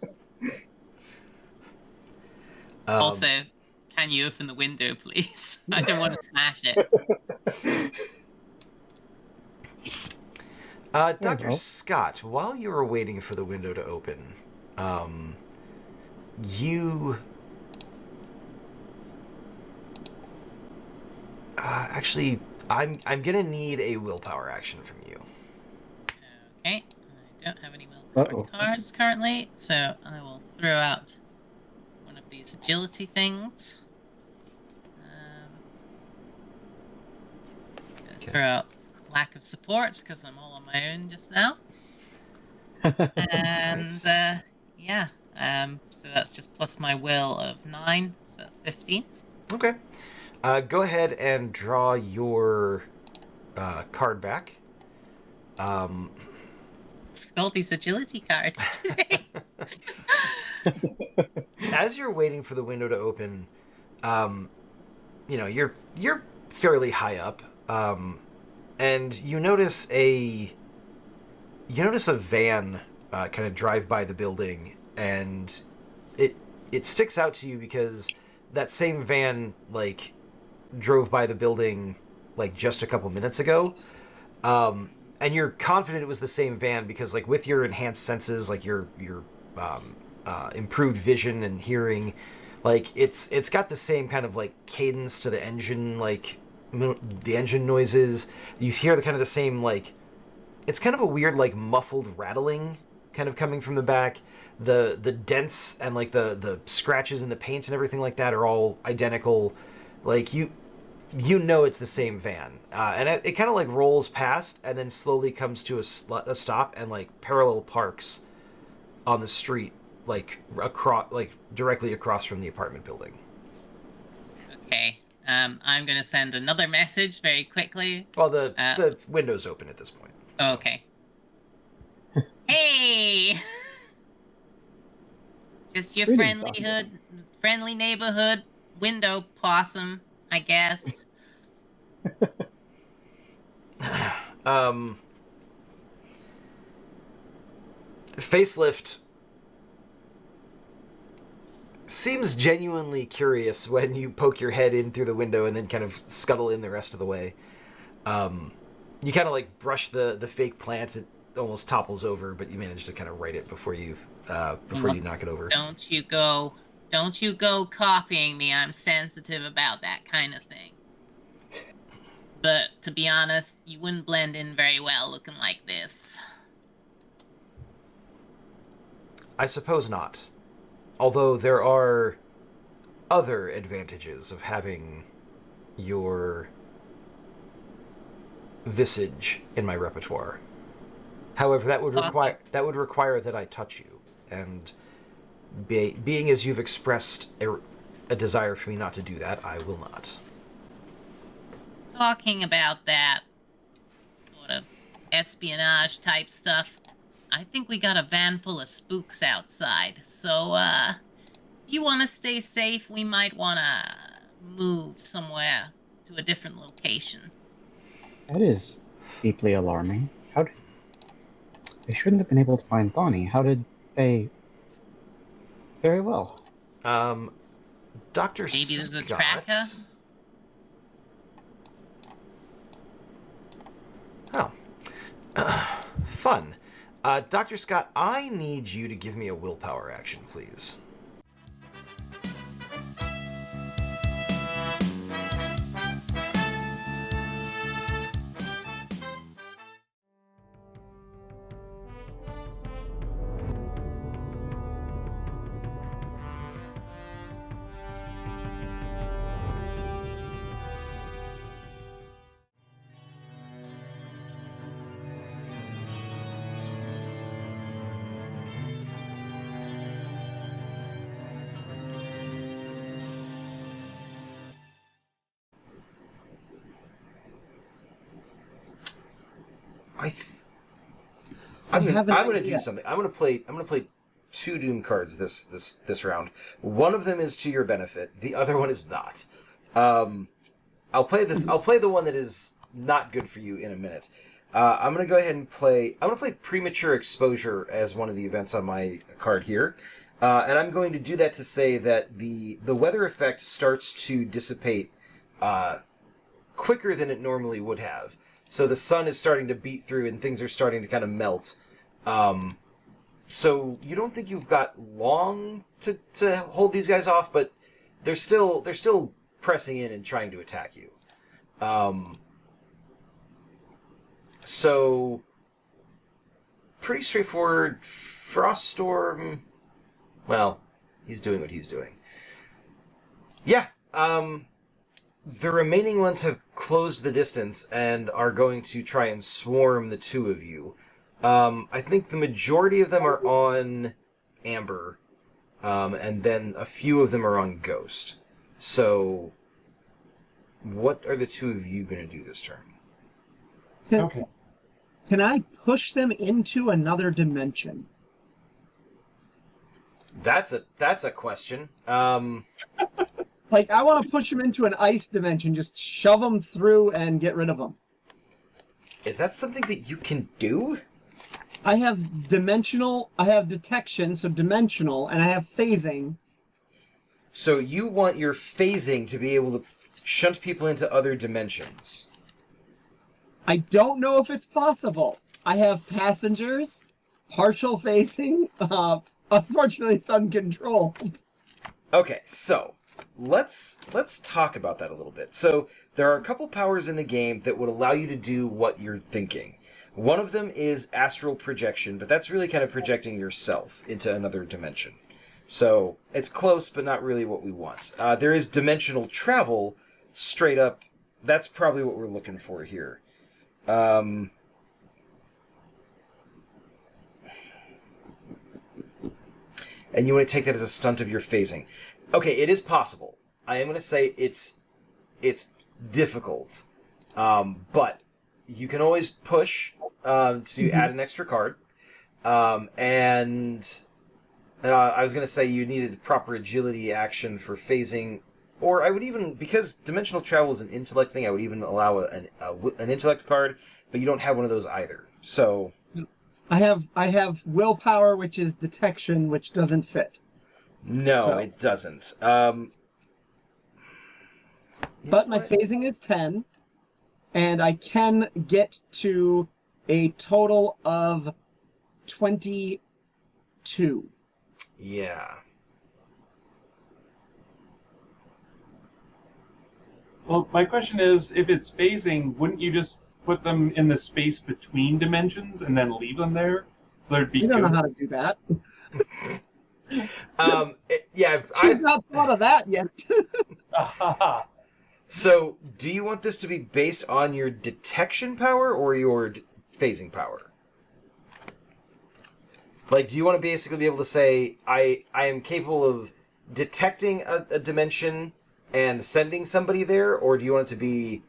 Also, can you open the window, please? I don't want to smash it. Dr. Scott, while you were waiting for the window to open, you... actually, I'm gonna need a willpower action from you. Okay, I don't have any willpower. Uh-oh. cards currently, so I will throw out one of these agility things. Throw out lack of support because I'm all on my own just now. And yeah, so that's just plus my will of 9, so that's 15. Okay. Go ahead and draw your card back. All these agility cards today. As you're waiting for the window to open, you're fairly high up, and you notice a van kind of drive by the building, and it sticks out to you because that same van like drove by the building like just a couple minutes ago. And you're confident it was the same van because, like, with your enhanced senses, like your improved vision and hearing, like it's got the same kind of like cadence to the engine, like the engine noises. You hear the kind of the same, like, it's kind of a weird like muffled rattling kind of coming from the back. The dents and like the scratches in the paint and everything like that are all identical. Like you know it's the same van, and it kind of like rolls past and then slowly comes to a stop and like parallel parks on the street, like directly across from the apartment building. Okay, I'm gonna send another message very quickly. Well, the window's open at this point. So. Okay. Hey, just your friendly neighborhood window possum, I guess. Facelift seems genuinely curious when you poke your head in through the window and then kind of scuttle in the rest of the way. You kind of like brush the fake plant. It almost topples over, but you manage to kind of right it before you knock it over. Don't you go copying me. I'm sensitive about that kind of thing. But to be honest, you wouldn't blend in very well looking like this. I suppose not. Although there are other advantages of having your visage in my repertoire. However, that would require that I touch you, and being as you've expressed a desire for me not to do that, I will not. Talking about that sort of espionage type stuff, I think we got a van full of spooks outside. So, if you want to stay safe, we might want to move somewhere to a different location. That is deeply alarming. They shouldn't have been able to find Donnie. How did they? Very well. Dr. Maybe there's a Scott? tracker? Oh. Fun. Dr. Scott, I need you to give me a willpower action, please. I'm gonna do something. I'm gonna play two Doom cards this round. One of them is to your benefit. The other one is not. I'll play the one that is not good for you in a minute. I'm gonna go ahead and play. I'm gonna play premature exposure as one of the events on my card here, and I'm going to do that to say that the weather effect starts to dissipate quicker than it normally would have. So the sun is starting to beat through and things are starting to kind of melt. So you don't think you've got long to hold these guys off, but they're still pressing in and trying to attack you. So pretty straightforward. Froststorm. Well, he's doing what he's doing. Yeah. The remaining ones have closed the distance and are going to try and swarm the two of you. I think the majority of them are on Amber, and then a few of them are on Ghost. So, what are the two of you going to do this turn? Okay. Can I push them into another dimension? That's a question. Like, I want to push them into an ice dimension, just shove them through and get rid of them. Is that something that you can do? I have dimensional, I have detection, so dimensional, and I have phasing. So you want your phasing to be able to shunt people into other dimensions. I don't know if it's possible. I have passengers, partial phasing. Unfortunately, it's uncontrolled. Okay, so let's talk about that a little bit. So there are a couple powers in the game that would allow you to do what you're thinking. One of them is astral projection, but that's really kind of projecting yourself into another dimension. So it's close, but not really what we want. There is dimensional travel, straight up. That's probably what we're looking for here. And you want to take that as a stunt of your phasing. Okay, it is possible. I am going to say it's difficult, but you can always push to add an extra card. And I was going to say you needed proper agility action for phasing, or I would even, because dimensional travel is an intellect thing, I would even allow an intellect card, but you don't have one of those either. So I have willpower, which is detection, which doesn't fit. no, it doesn't. But my phasing is 10, and I can get to a total of 22. Yeah. Well, my question is, if it's phasing, wouldn't you just put them in the space between dimensions and then leave them there? So there'd be. You don't know how to do that. Yeah. She's not thought of that yet. So, do you want this to be based on your detection power or your phasing power? Like, do you want to basically be able to say, I am capable of detecting a dimension and sending somebody there, or do you want it to be,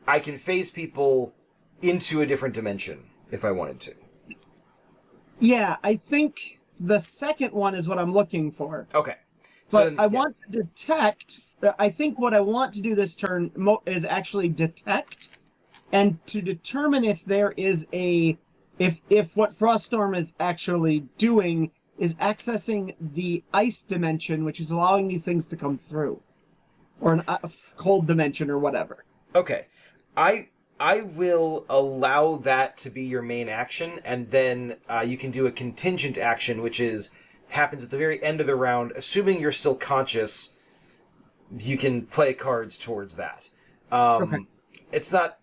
I can phase people into a different dimension if I wanted to? Yeah, I think the second one is what I'm looking for. Okay. But then, I want to detect. I think what I want to do this turn is actually detect, and to determine if there is a, if what Froststorm is actually doing is accessing the ice dimension, which is allowing these things to come through, or a cold dimension or whatever. Okay. I will allow that to be your main action, and then you can do a contingent action, which happens at the very end of the round. Assuming you're still conscious, you can play cards towards that. Perfect. It's not...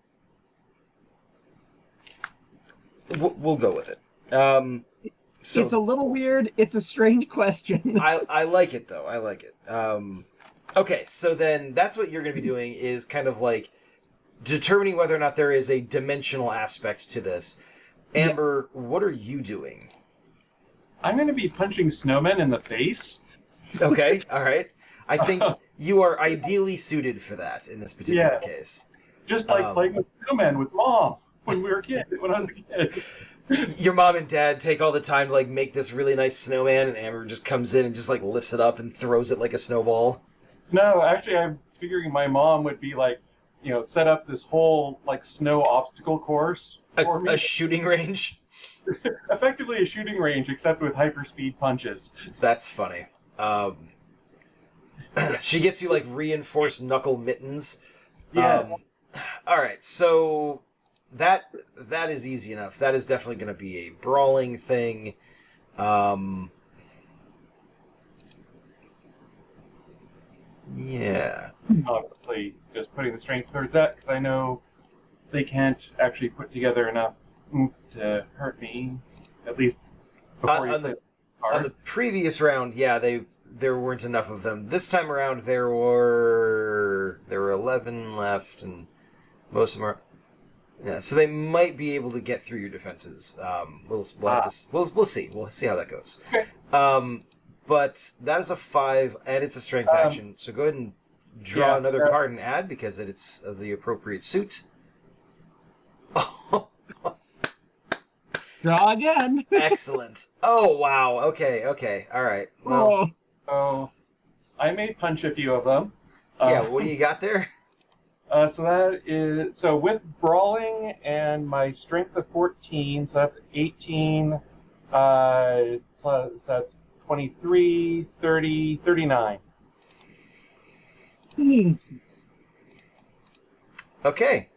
We'll go with it. So It's a little weird. It's a strange question. I like it, though. I like it. Okay, so then that's what you're going to be doing, is kind of like determining whether or not there is a dimensional aspect to this. Amber, what are you doing? I'm going to be punching snowmen in the face. Okay, all right. I think you are ideally suited for that in this particular case. Just like playing with snowmen with Mom when we were kids, when I was a kid. Your mom and dad take all the time to like make this really nice snowman, and Amber just comes in and just like lifts it up and throws it like a snowball. No, actually, I'm figuring my mom would be like, set up this whole like snow obstacle course for me. A shooting range. Effectively a shooting range, except with hyperspeed punches. That's funny. She gets you like reinforced knuckle mittens. Yeah. All right, so that is easy enough. That is definitely going to be a brawling thing. Yeah. Obviously, just putting the strength towards that, because I know they can't actually put together enough oomph to hurt me. At least before you on play the the card. on the previous round, yeah, there weren't enough of them. This time around, there were 11 left, and most of them are. Yeah, so they might be able to get through your defenses. We'll have to we'll see. We'll see how that goes. Okay. But that is a 5, and it's a strength action. So go ahead and draw another card and add because it's of the appropriate suit. Draw again. Excellent. Oh wow. Okay. All right. Well, So I may punch a few of them. yeah. What do you got there? So that is with brawling and my strength of 14, so that's 18. Plus that's 23, 30, 39. Jesus. Okay.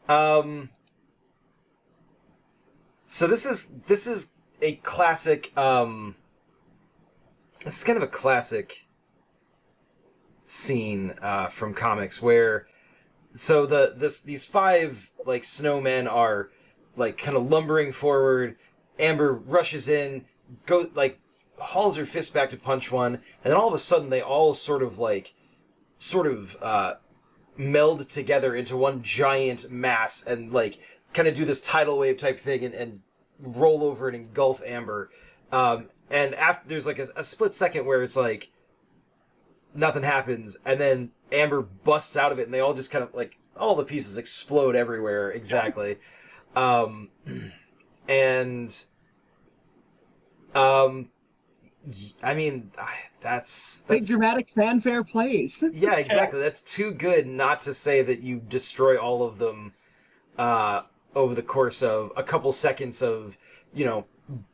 So this is a classic. This is kind of a classic scene from comics where, so these 5 like snowmen are like kind of lumbering forward. Amber rushes in, hauls her fist back to punch one, and then all of a sudden they all sort of meld together into one giant mass and like kind of do this tidal wave type thing and roll over and engulf Amber. And after there's like a split second where it's like nothing happens, and then Amber busts out of it, and they all just kind of like all the pieces explode everywhere. Exactly. I mean, that's Big dramatic fanfare plays. yeah, exactly. That's too good not to say that you destroy all of them over the course of a couple seconds of,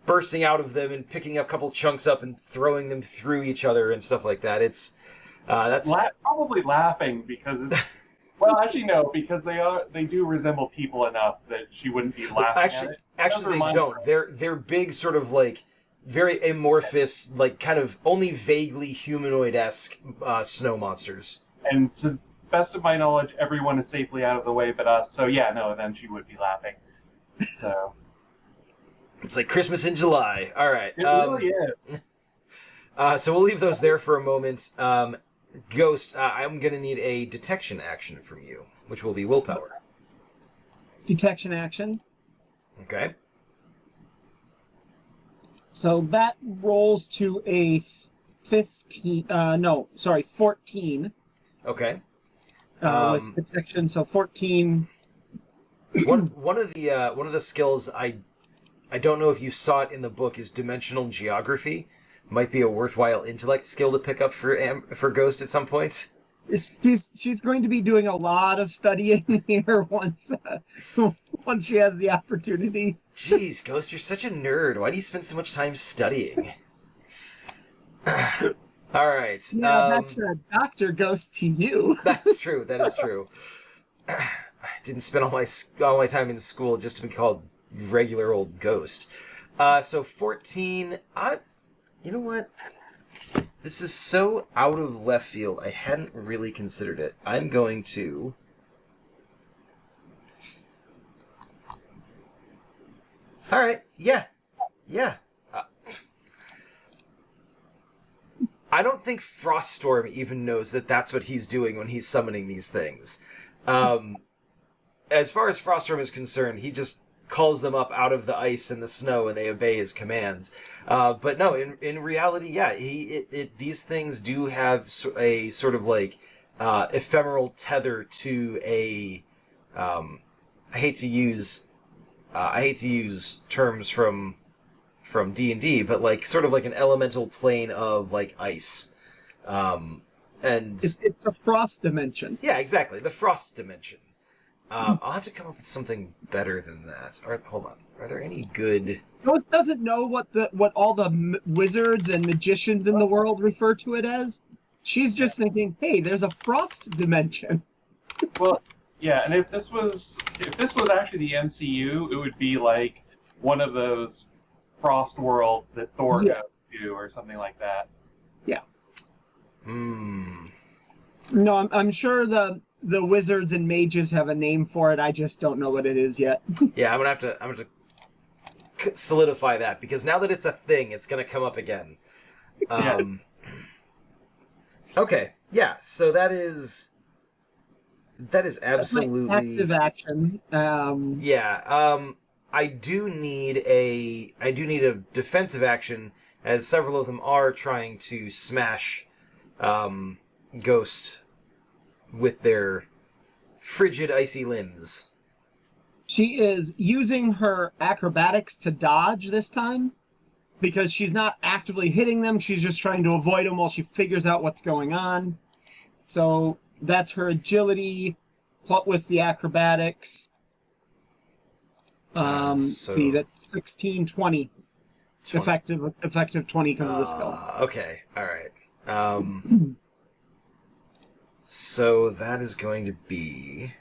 bursting out of them and picking a couple chunks up and throwing them through each other and stuff like that. It's that's Probably laughing because it's well, actually no, because they do resemble people enough that she wouldn't be laughing at it. Actually, they don't. They're big, sort of like very amorphous, like kind of only vaguely humanoid-esque snow monsters. And to the best of my knowledge, everyone is safely out of the way but us. So yeah, no, then she would be laughing. So it's like Christmas in July. All right. it really is. So we'll leave those there for a moment. Ghost, I'm going to need a detection action from you, which will be willpower. Detection action. Okay. So that rolls to a 14. Okay. With detection, so 14. One of the skills I don't know if you saw it in the book is dimensional geography. Might be a worthwhile intellect skill to pick up for Ghost at some point. She's going to be doing a lot of studying here once she has the opportunity. Jeez, Ghost, you're such a nerd. Why do you spend so much time studying? All right. Yeah, that's a Dr. Ghost to you. That's true. That is true. I didn't spend all my time in school just to be called regular old Ghost. So 14. You know what? This is so out of left field. I hadn't really considered it. I'm going to... Alright, yeah. I don't think Froststorm even knows that that's what he's doing when he's summoning these things. As far as Froststorm is concerned, he just calls them up out of the ice and the snow and they obey his commands. But no, in reality, yeah, these things do have a sort of like ephemeral tether to a. I hate to use terms from D&D, but like sort of like an elemental plane of like ice, and it's a frost dimension. Yeah, exactly, the frost dimension. I'll have to come up with something better than that. Hold on. Are there any good... Ghost doesn't know what all the wizards and magicians in the world refer to it as. She's just thinking, hey, there's a frost dimension. Well, yeah, and if this was actually the MCU, it would be like one of those frost worlds that Thor goes to or something like that. Yeah. Hmm. No, I'm sure the wizards and mages have a name for it. I just don't know what it is yet. Yeah, I'm gonna have to solidify that, because now that it's a thing, it's going to come up again. Okay, yeah. So that is absolutely That's my active action. yeah. I do need a defensive action, as several of them are trying to smash Ghost with their frigid, icy limbs. She is using her acrobatics to dodge this time, because she's not actively hitting them. She's just trying to avoid them while she figures out what's going on. So that's her agility with the acrobatics. See, that's 16, 20. Effective 20 because of the skill. Okay, all right. So that is going to be...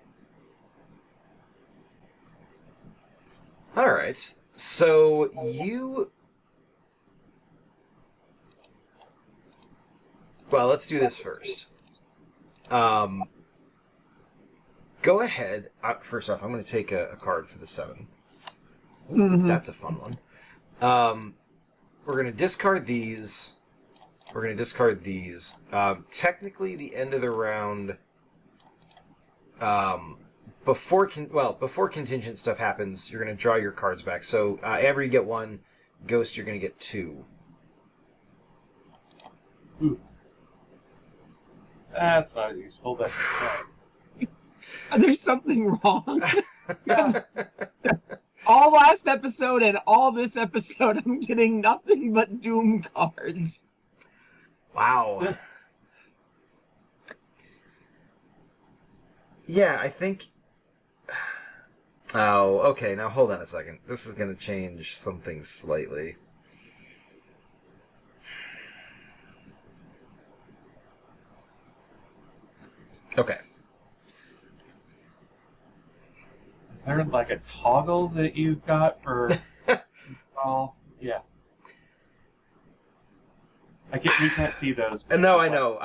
All right. So you... Well, let's do this first. Go ahead. First off, I'm going to take a card for the 7. Ooh, that's a fun one. We're going to discard these. Technically, the end of the round... Before contingent stuff happens, you're going to draw your cards back. So, Amber, you get 1. Ghost, you're going to get 2. Ooh. That's not useful, but... There's something wrong. All last episode and all this episode, I'm getting nothing but Doom cards. Wow. Yeah, I think... Oh, okay, now hold on a second. This is going to change something slightly. Okay. Is there like a toggle that you've got for... well, yeah. We can't see those. No, I know.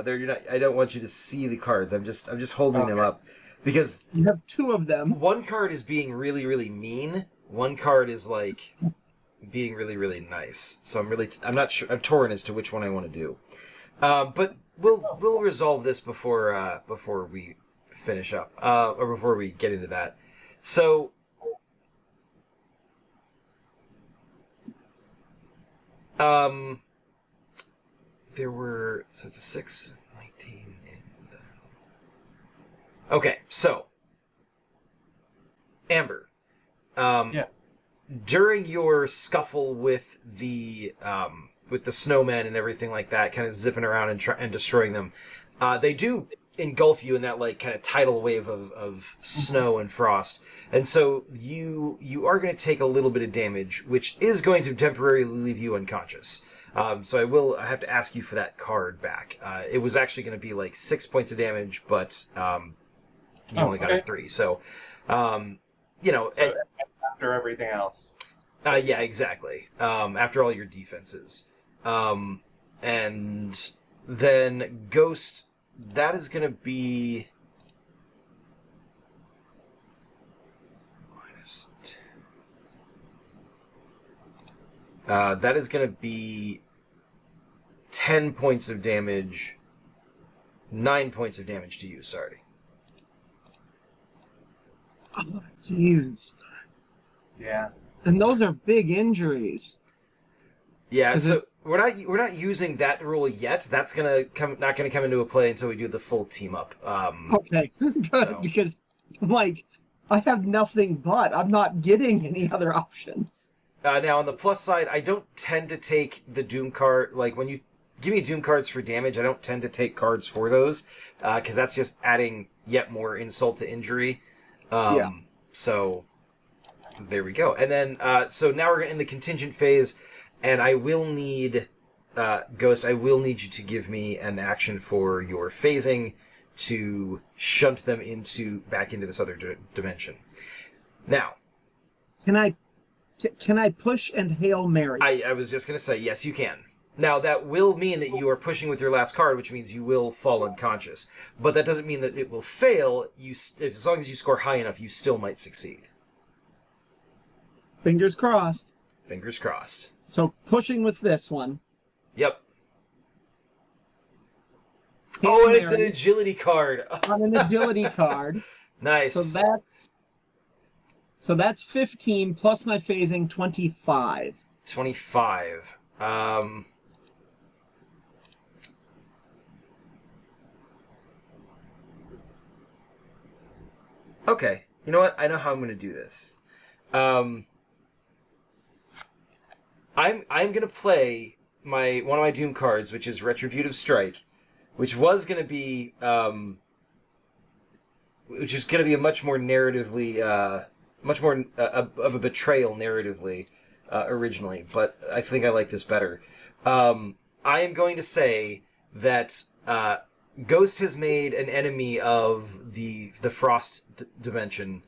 You're not. I don't want you to see the cards. I'm just holding them up, because you have 2 of them. One card is being really, really mean. One card is like being really, really nice. So I'm not sure. I'm torn as to which one I want to do. But we'll resolve this before we finish up, or before we get into that. So. There were... So it's a 6, 19, and... Okay, so... Amber. Yeah. During your scuffle with the snowmen and everything like that, kind of zipping around and destroying them, they do engulf you in that, like, kind of tidal wave of snow and frost. And so you are going to take a little bit of damage, which is going to temporarily leave you unconscious. So I have to ask you for that card back. It was actually going to be like 6 points of damage, but you only got a 3. So, after everything else. Yeah, exactly. After all your defenses. And then Ghost, that is going to be... that is going to be 10 points of damage. 9 points of damage to you, sorry. Oh, Jesus. Yeah. And those are big injuries. Yeah, so we're not using that rule yet. That's not gonna come into play until we do the full team up. Okay, good, so. Because like I have nothing but I'm not getting any other options. Now, on the plus side, I don't tend to take the Doom card. Like, when you give me Doom cards for damage, I don't tend to take cards for those, because that's just adding yet more insult to injury. Yeah. So, there we go. And then, so now we're in the contingent phase, and I will need, Ghost, I will need you to give me an action for your phasing to shunt them back into this other dimension. Now. Can I push and Hail Mary? I was just going to say, yes, you can. Now, that will mean that you are pushing with your last card, which means you will fall unconscious. But that doesn't mean that it will fail. As long as you score high enough, you still might succeed. Fingers crossed. Fingers crossed. So pushing with this one. Yep. Hail Oh, and it's an Mary agility card. on an agility card. Nice. So that's 15 plus my phasing 25. 25. Okay. You know what? I know how I'm going to do this. I'm going to play one of my Doom cards, which is Retributive Strike, which was going to be which is going to be a much more narratively much more of a betrayal narratively originally, but I think I like this better. I am going to say that Ghost has made an enemy of the Frost dimension,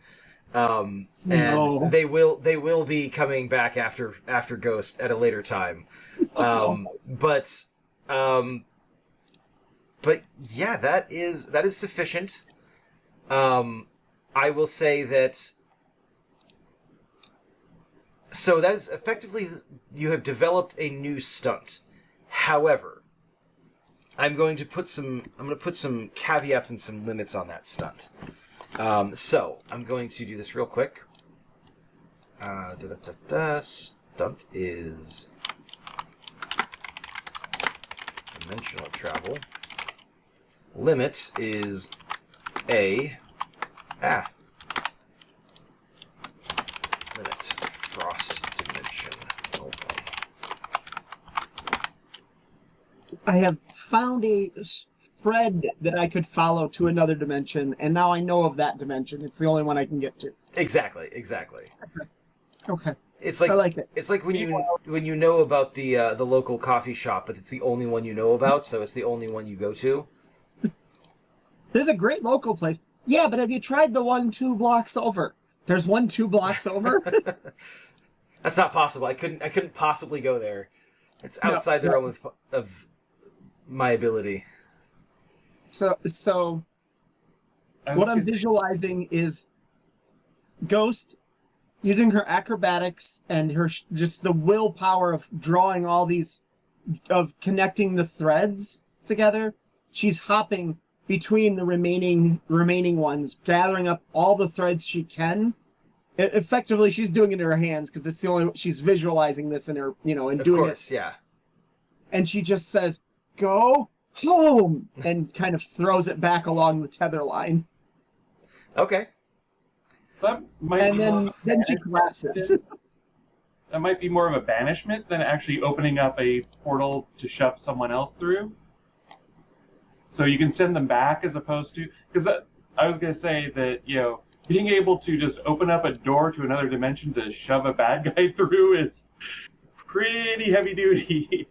and No. they will be coming back after Ghost at a later time. But yeah, that is sufficient. I will say that. So that is effectively, you have developed a new stunt. However, I'm going to put some caveats and some limits on that stunt. So I'm going to do this real quick. Stunt is dimensional travel. Limit is limit Frost dimension only. I have found a thread that I could follow to another dimension, and now I know of that dimension. It's the only one I can get to. Exactly. Okay. It's like I like it. It's like when you know about the local coffee shop, but it's the only one you know about, so it's the only one you go to. There's a great local place. Yeah, but have you tried the one 2 blocks over? There's one 2 blocks over. That's not possible. I couldn't possibly go there. It's outside the realm of my ability. So what I'm visualizing is Ghost using her acrobatics and her just the willpower of drawing all these, of connecting the threads together. She's hopping between the remaining ones, gathering up all the threads she can. Effectively, she's doing it in her hands because it's the only, she's visualizing this in her, and Of doing course, it. yeah. And she just says, "Go home," and kind of throws it back along the tether line. Okay. That might And be more then she collapses. that might be more of a banishment than actually opening up a portal to shove someone else through. So you can send them back as opposed to, because I was going to say that, being able to just open up a door to another dimension to shove a bad guy through is pretty heavy duty.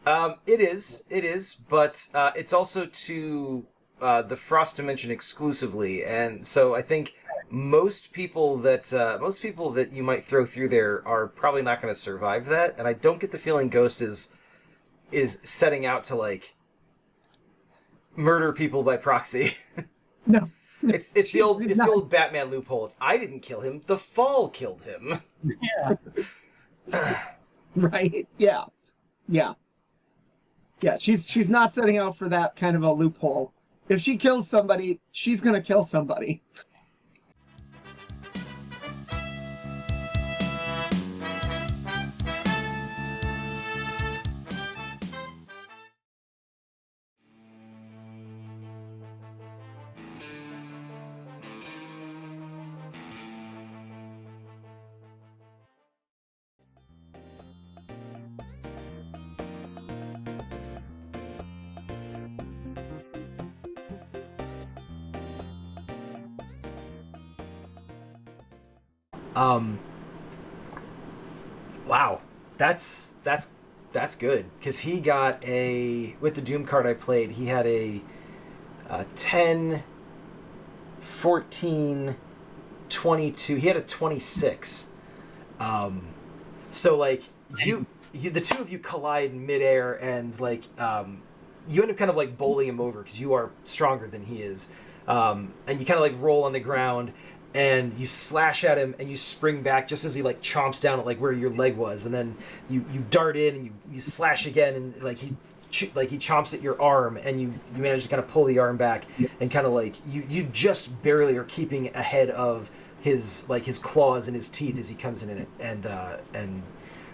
It is, but it's also to the Frost dimension exclusively, and so I think most people that you might throw through there are probably not going to survive that, and I don't get the feeling Ghost is setting out to murder people by proxy. No. It's the old Batman loophole. It's, I didn't kill him. The fall killed him. Yeah. Right? Yeah. She's not setting out for that kind of a loophole. If she kills somebody, she's gonna kill somebody. Wow, that's good, because he got with the Doom card I played, he had a 10, 14, 22. He had a 26. So the two of you collide midair, and you end up kind of bowling him over because you are stronger than he is, and you kind of roll on the ground. and you slash at him, and you spring back just as he like chomps down at like where your leg was, and then you dart in and you slash again, and like he chomps at your arm, and you manage to kind of pull the arm back, and kind of like you just barely are keeping ahead of his claws and his teeth as he comes in and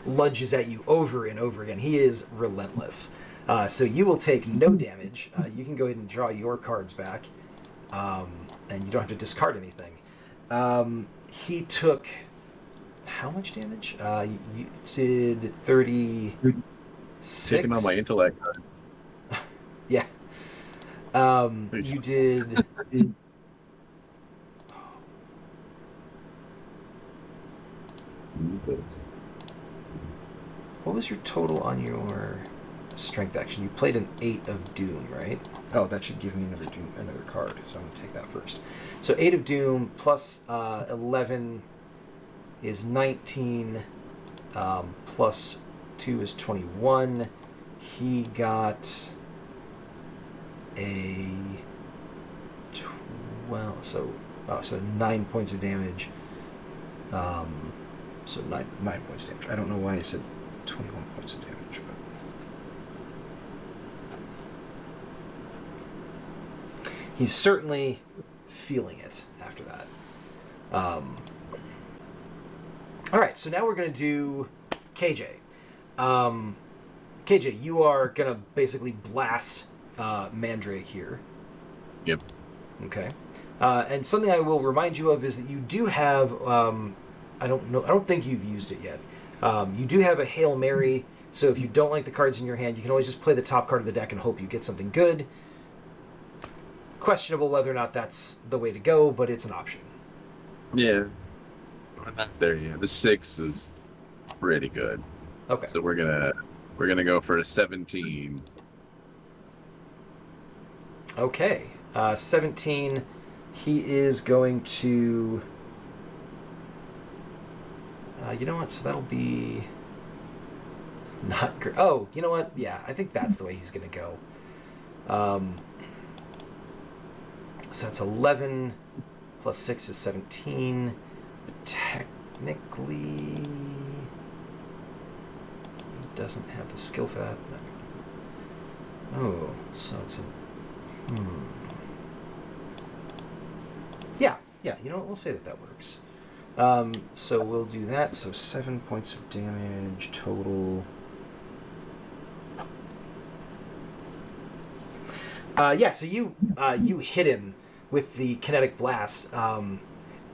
lunges at you over and over again. He is relentless. So you will take no damage. You can go ahead and draw your cards back, and you don't have to discard anything. He took how much damage? You did 36. Taking on my intellect. Yeah. You did. What was your total on your strength action? You played an 8 of Doom, right? Oh, that should give me another card. So I'm going to take that first. So 8 of Doom plus 11 is 19. Plus 2 is 21. He got a 12. So 9 points of damage. So 9 points of damage. I don't know why I said 21 points of damage. But he's certainly feeling it after that. All right, so now we're going to do KJ. KJ, you are going to basically blast Mandrake here. Yep. Okay. And something I will remind you of is that you do have, I don't think you've used it yet. You do have a Hail Mary, so if you don't like the cards in your hand, you can always just play the top card of the deck and hope you get something good. Questionable whether or not that's the way to go, but it's an option. Yeah. We're not there yet. The 6 is pretty good. Okay. So we're gonna go for a 17. Okay. 17. He is going to. You know what? So that'll be not great. Oh, you know what? Yeah, I think that's the way he's going to go. So that's 11 plus 6 is 17. But technically, he doesn't have the skill for that. Oh, so it's a. Yeah, you know what? We'll say that works. So we'll do that. So 7 points of damage total. So you hit him with the kinetic blast,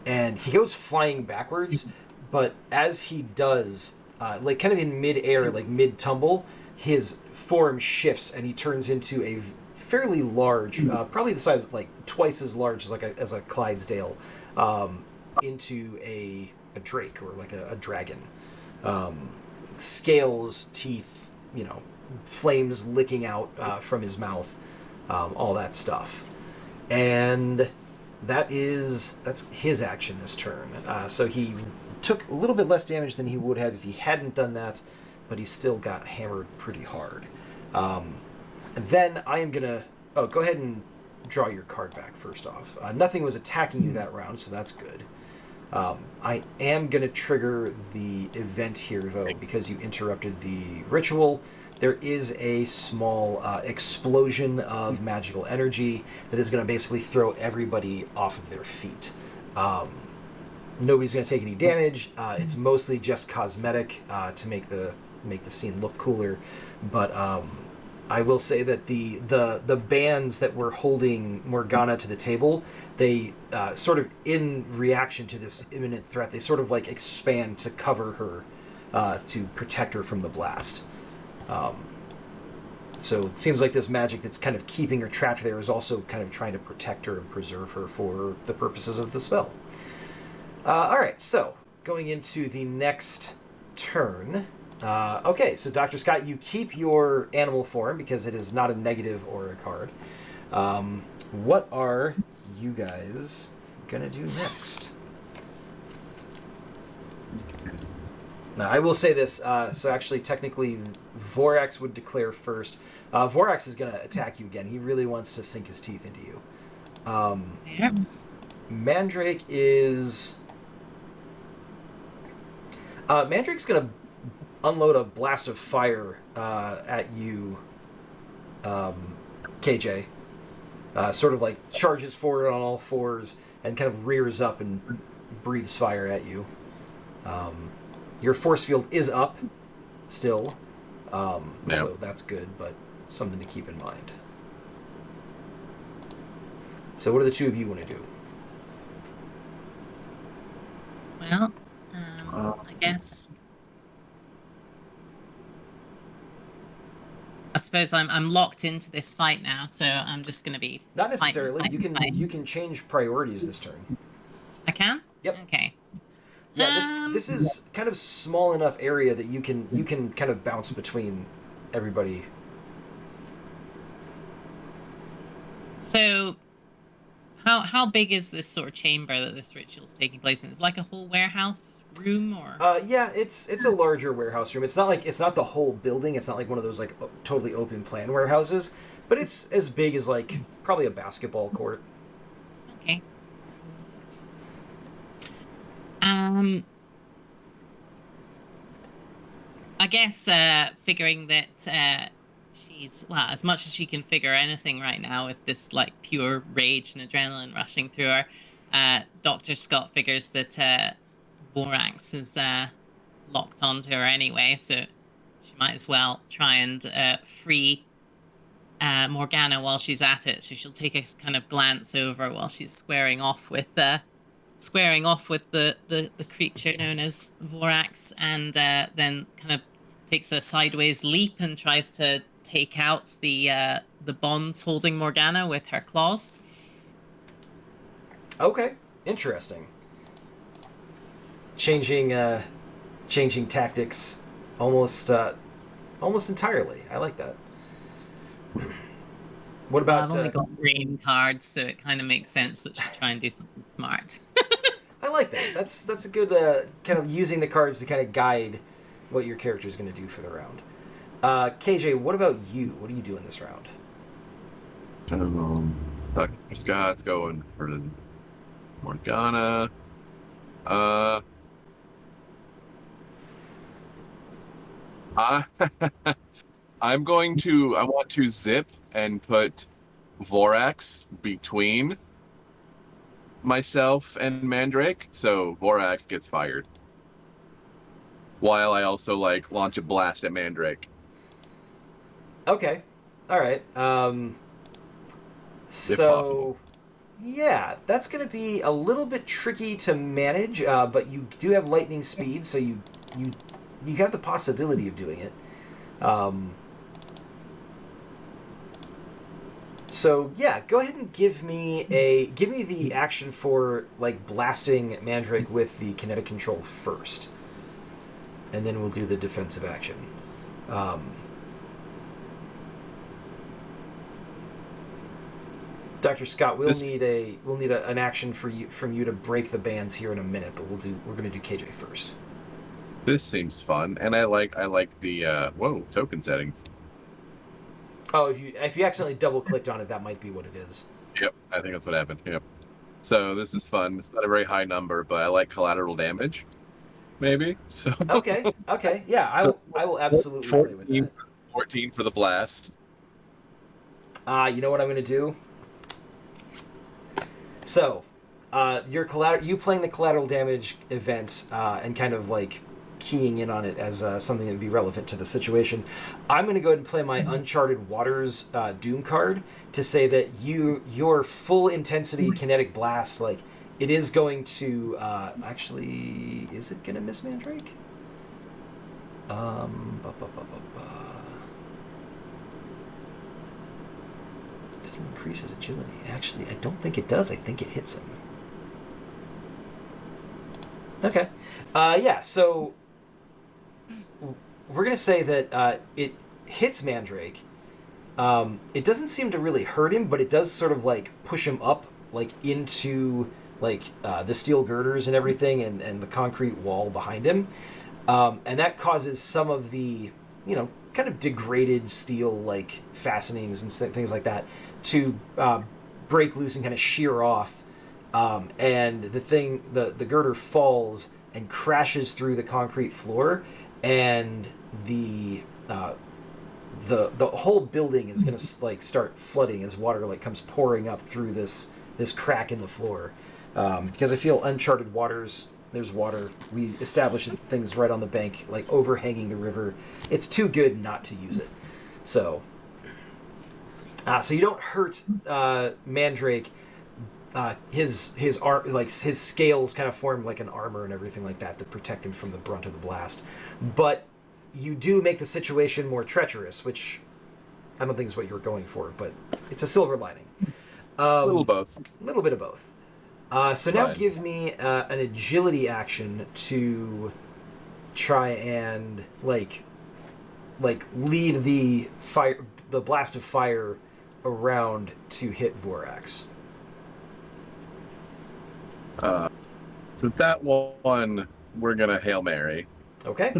and he goes flying backwards. But as he does, like kind of in mid-air, like mid-tumble, his form shifts and he turns into a fairly large, probably the size of like twice as large as a Clydesdale, into a drake or like a dragon. Scales, teeth, flames licking out from his mouth, all that stuff. And that's his action this turn. So he took a little bit less damage than he would have if he hadn't done that, but he still got hammered pretty hard. And then I am going to... Oh, go ahead and draw your card back first off. Nothing was attacking you that round, so that's good. I am going to trigger the event here, though, because you interrupted the ritual. There is a small explosion of magical energy that is going to basically throw everybody off of their feet. Nobody's going to take any damage. It's mostly just cosmetic to make the scene look cooler. But I will say that the bands that were holding Morgana to the table, they sort of, in reaction to this imminent threat, they sort of like expand to cover her, to protect her from the blast. So it seems like this magic that's kind of keeping her trapped there is also kind of trying to protect her and preserve her for the purposes of the spell. All right, so going into the next turn. Okay, so Dr. Scott, you keep your animal form because it is not a negative or a card. What are you guys gonna do next? Now, I will say this. So actually, technically, Vorax would declare first. Vorax is going to attack you again. He really wants to sink his teeth into you. Yep. Mandrake is... Mandrake's going to unload a blast of fire at you, KJ. Sort of like charges forward on all fours and kind of rears up and breathes fire at you. Your force field is up still, so that's good, but something to keep in mind. So what do the two of you want to do? Well, I guess. I suppose I'm locked into this fight now, so I'm just going to be. Not necessarily. Fighting. You can change priorities this turn. I can. Yep. Okay. Yeah, this is kind of small enough area that you can kind of bounce between everybody. So, how big is this sort of chamber that this ritual's taking place in? Is it like a whole warehouse room, or? Yeah, it's a larger warehouse room. It's not the whole building. It's not like one of those like totally open plan warehouses, but it's as big as like probably a basketball court. Okay. I guess figuring that she's, well, as much as she can figure anything right now with this like pure rage and adrenaline rushing through her, Dr. Scott figures that Vorax is locked onto her anyway, so she might as well try and free Morgana while she's at it. So she'll take a kind of glance over while she's squaring off with the creature known as Vorax, and then kind of takes a sideways leap and tries to take out the bonds holding Morgana with her claws. Okay, interesting. Changing tactics almost entirely. I like that. What about? I've only got brain cards, so it kind of makes sense that she'd try and do something smart. I like that. That's a good kind of using the cards to kind of guide what your character is going to do for the round. KJ, what about you? What do you do in this round? Dr. Scott's going for the Morgana. I want to zip and put Vorax between myself and Mandrake, so Vorax gets fired. While I also launch a blast at Mandrake. Okay. All right. Possible. Yeah, that's going to be a little bit tricky to manage, but you do have lightning speed, so you have the possibility of doing it. So yeah, go ahead and give me the action for blasting Mandrake with the kinetic control first, and then we'll do the defensive action. Dr. Scott, we'll need an action from you to break the bands here in a minute, but we're going to do KJ first. This seems fun, and I like the token settings. Oh, if you accidentally double clicked on it, that might be what it is. Yep, I think that's what happened. Yep. So this is fun. It's not a very high number, but I like collateral damage. Maybe. So. Okay. Yeah, I will absolutely play with that. 14 for the blast. You know what I'm going to do? So, you playing the collateral damage event and kind of keying in on it as something that would be relevant to the situation. I'm going to go ahead and play my Uncharted Waters Doom card to say that your full intensity kinetic blast, it is going to actually, is it going to miss Mandrake? It doesn't increase his agility. Actually, I don't think it does. I think it hits him. Okay. Yeah, so we're going to say that it hits Mandrake. It doesn't seem to really hurt him, but it does sort of push him up into the steel girders and everything and the concrete wall behind him. And that causes some of the, kind of degraded steel fastenings and things like that to break loose and kind of shear off. and the girder falls and crashes through the concrete floor, and the whole building is gonna like start flooding as water like comes pouring up through this crack in the floor. Because I feel uncharted waters. There's water. We established that things right on the bank, like overhanging the river. It's too good not to use it. So you don't hurt Mandrake. His arm, like his scales, kind of form like an armor and everything like that protect him from the brunt of the blast. But you do make the situation more treacherous, which I don't think is what you were going for, but it's a silver lining. A little both. A little bit of both. So now give me an agility action to try and like lead the blast of fire around to hit Vorax. So that one, we're gonna Hail Mary. Okay.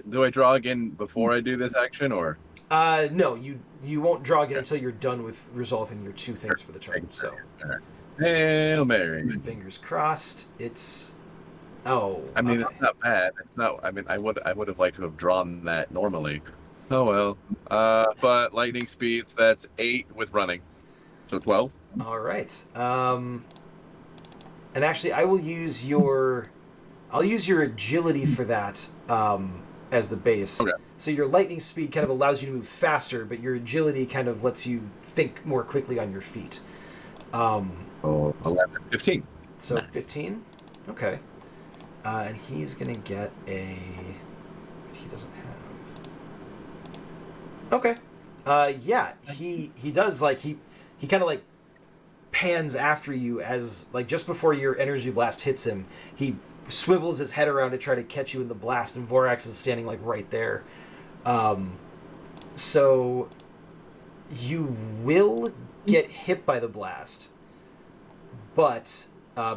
Do I draw again before I do this action, or? No, you won't draw again until you're done with resolving your 2 things for the turn. So. Hail Mary. Fingers crossed. It's. Oh. I mean, okay. It's not bad. It's not. I mean, I would have liked to have drawn that normally. Oh well. But lightning speeds. That's 8 with running, so 12. All right. And actually, I'll use your agility for that as the base. Okay. So your lightning speed kind of allows you to move faster, but your agility kind of lets you think more quickly on your feet. 11, 15. So 15? Okay. And he's going to get a... He doesn't have... Okay. Yeah, he does, like, he kind of, like, pans after you as, like, just before your energy blast hits him, he swivels his head around to try to catch you in the blast, and Vorax is standing, like, right there. So you will get hit by the blast, but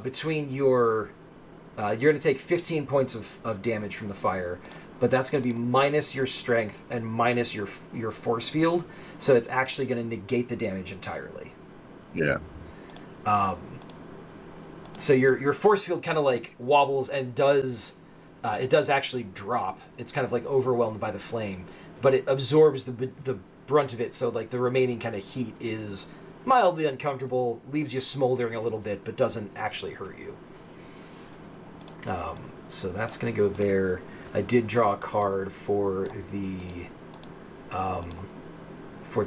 between your... you're going to take 15 points of damage from the fire, but that's going to be minus your strength and minus your force field, so it's actually going to negate the damage entirely. Yeah. So your force field kind of like wobbles and does actually drop. It's kind of like overwhelmed by the flame, but it absorbs the brunt of it, so like the remaining kind of heat is mildly uncomfortable, leaves you smoldering a little bit, but doesn't actually hurt you. So that's going to go there. I did draw a card for the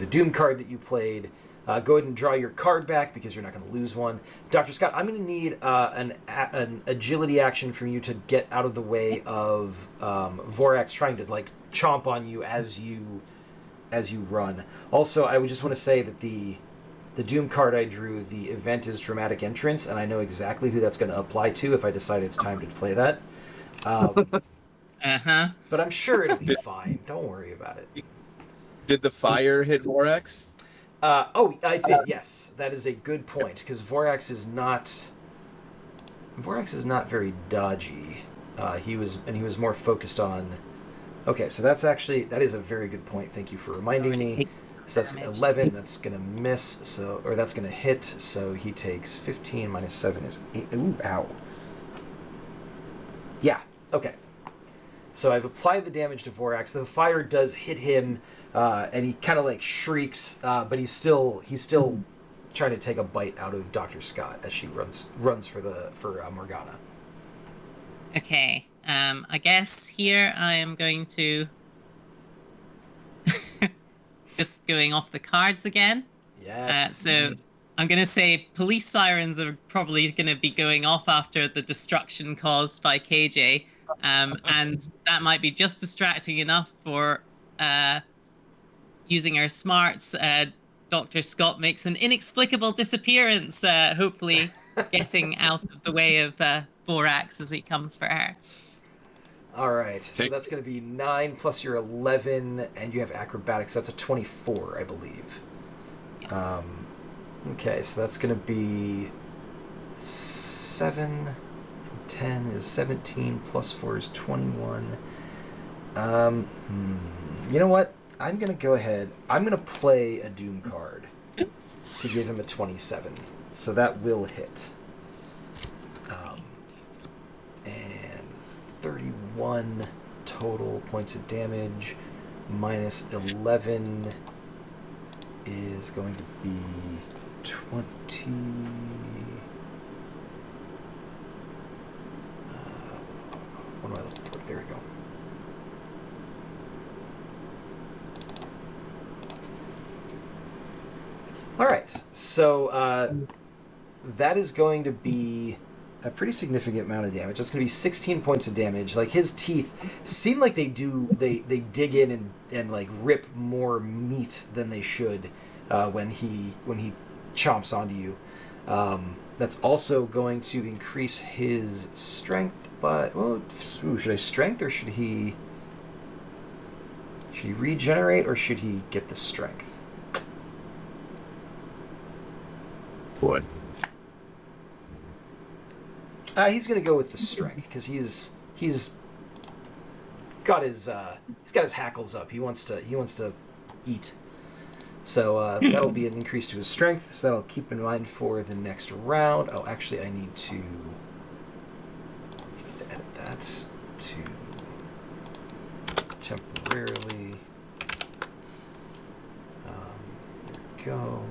Doom card that you played. Go ahead and draw your card back because you're not going to lose one. Dr. Scott, I'm going to need an agility action from you to get out of the way of Vorax trying to like chomp on you as you run. Also, I would just want to say that the Doom card I drew, the event is Dramatic Entrance, and I know exactly who that's going to apply to if I decide it's time to play that. But I'm sure it'll be fine. Don't worry about it. Did the fire hit Vorax? I did. Yes, that is a good point because Vorax is not very dodgy. He was more focused on. Okay, so that is a very good point. Thank you for reminding me. So that's 11. That's gonna miss. Or that's gonna hit. So he takes 15 minus 7 is 8. Ooh, ow. Yeah. Okay. So I've applied the damage to Vorax. The fire does hit him, and he kind of like shrieks, but he's still trying to take a bite out of Dr. Scott as she runs for Morgana. Okay. I guess here I am going to just going off the cards again. Yes. So I'm going to say police sirens are probably going to be going off after the destruction caused by KJ. And that might be just distracting enough for using our smarts. Dr. Scott makes an inexplicable disappearance, hopefully getting out of the way of Vorax as he comes for her. All right, so that's going to be 9 plus your 11, and you have acrobatics. That's a 24, I believe. Okay, so that's going to be 7... 10 is 17, plus 4 is 21. You know what? I'm going to go ahead. I'm going to play a Doom card to give him a 27. So that will hit. And 31 total points of damage minus 11 is going to be 20. What am I looking for? There we go. All right, so that is going to be a pretty significant amount of damage. It's going to be 16 points of damage. Like, his teeth seem like they dig in and like rip more meat than they should when he chomps onto you. That's also going to increase his strength, but should I strength or should he regenerate or should he get the strength? Boy. He's gonna go with the strength because he's got his hackles up. He wants to eat. So that'll be an increase to his strength. So that'll keep in mind for the next round. Oh, actually, I need to edit that to temporarily. There we go.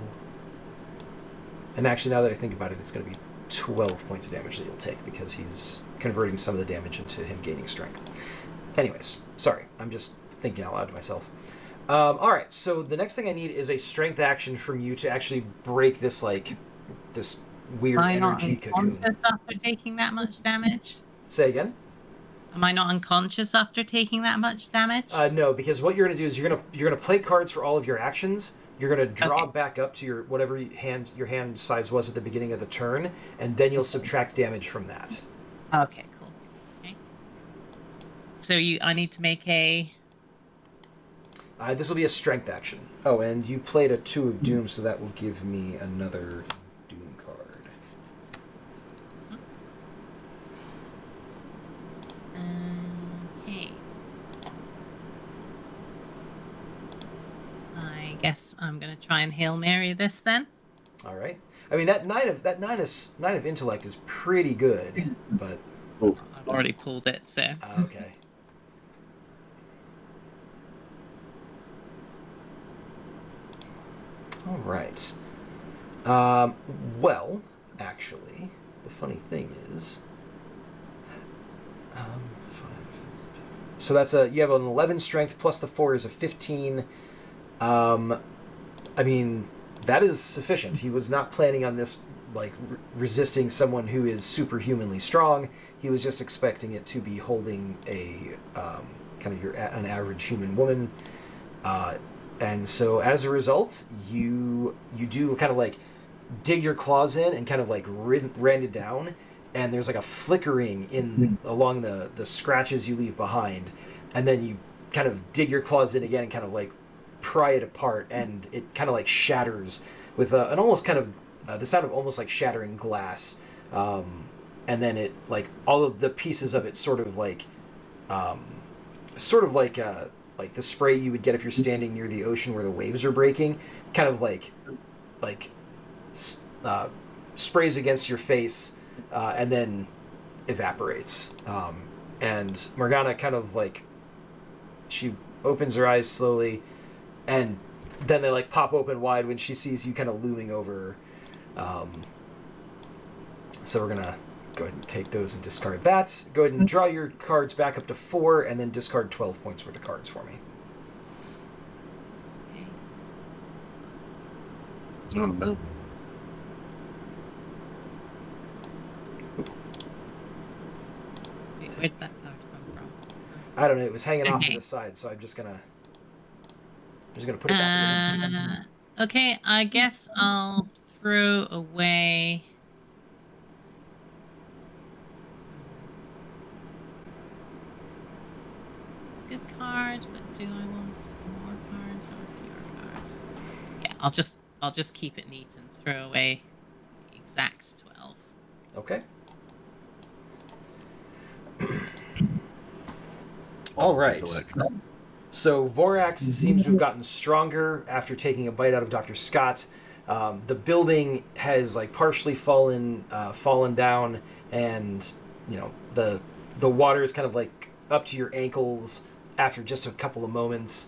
And actually, now that I think about it, it's going to be 12 points of damage that he'll take because he's converting some of the damage into him gaining strength. Anyways, sorry, I'm just thinking out loud to myself. All right, so the next thing I need is a strength action from you to actually break this this weird Am I not energy cocoon. unconscious after taking that much damage? Say again? Am I not unconscious after taking that much damage? No, because what you're going to do is you're gonna play cards for all of your actions. You're going to draw Okay. back up to your whatever your hand size was at the beginning of the turn, and then you'll subtract damage from that. Okay, cool. Okay. So I need to make a... This will be a strength action. Oh, and you played a 2 of Doom, so that will give me another Doom card. Okay. I guess I'm gonna try and Hail Mary this then. All right. I mean that nine of intellect is pretty good, but I've already pulled it, so... okay. All right. Well, actually, the funny thing is, 5. So that's you have an 11 strength plus the 4 is a 15. I mean, that is sufficient. He was not planning on this like resisting someone who is superhumanly strong. He was just expecting it to be holding a kind of an average human woman. And so as a result, you do kind of like dig your claws in and kind of like rend it down, and there's like a flickering in along the scratches you leave behind, and then you kind of dig your claws in again and kind of like pry it apart, and it kind of like shatters with an almost kind of the sound of almost like shattering glass, and then it like all of the pieces of it sort of like the spray you would get if you're standing near the ocean where the waves are breaking, kind of like sprays against your face, and then evaporates. And Morgana kind of like, she opens her eyes slowly, and then they like pop open wide when she sees you kind of looming over her. So we're gonna go ahead and take those and discard that. Go ahead and draw your cards back up to 4, and then discard 12 points worth of cards for me. Oh, no. Wait, where'd that card come from? I don't know. It was hanging off to Okay. the side, so I'm just gonna put it back. Okay, I guess I'll throw away... It's a good card, but do I want some more cards or fewer cards? Yeah, I'll just keep it neat and throw away the exact 12. Okay. All right. So Vorax seems to have gotten stronger after taking a bite out of Dr. Scott. The building has like partially fallen down, and you know the water is kind of like up to your ankles after just a couple of moments.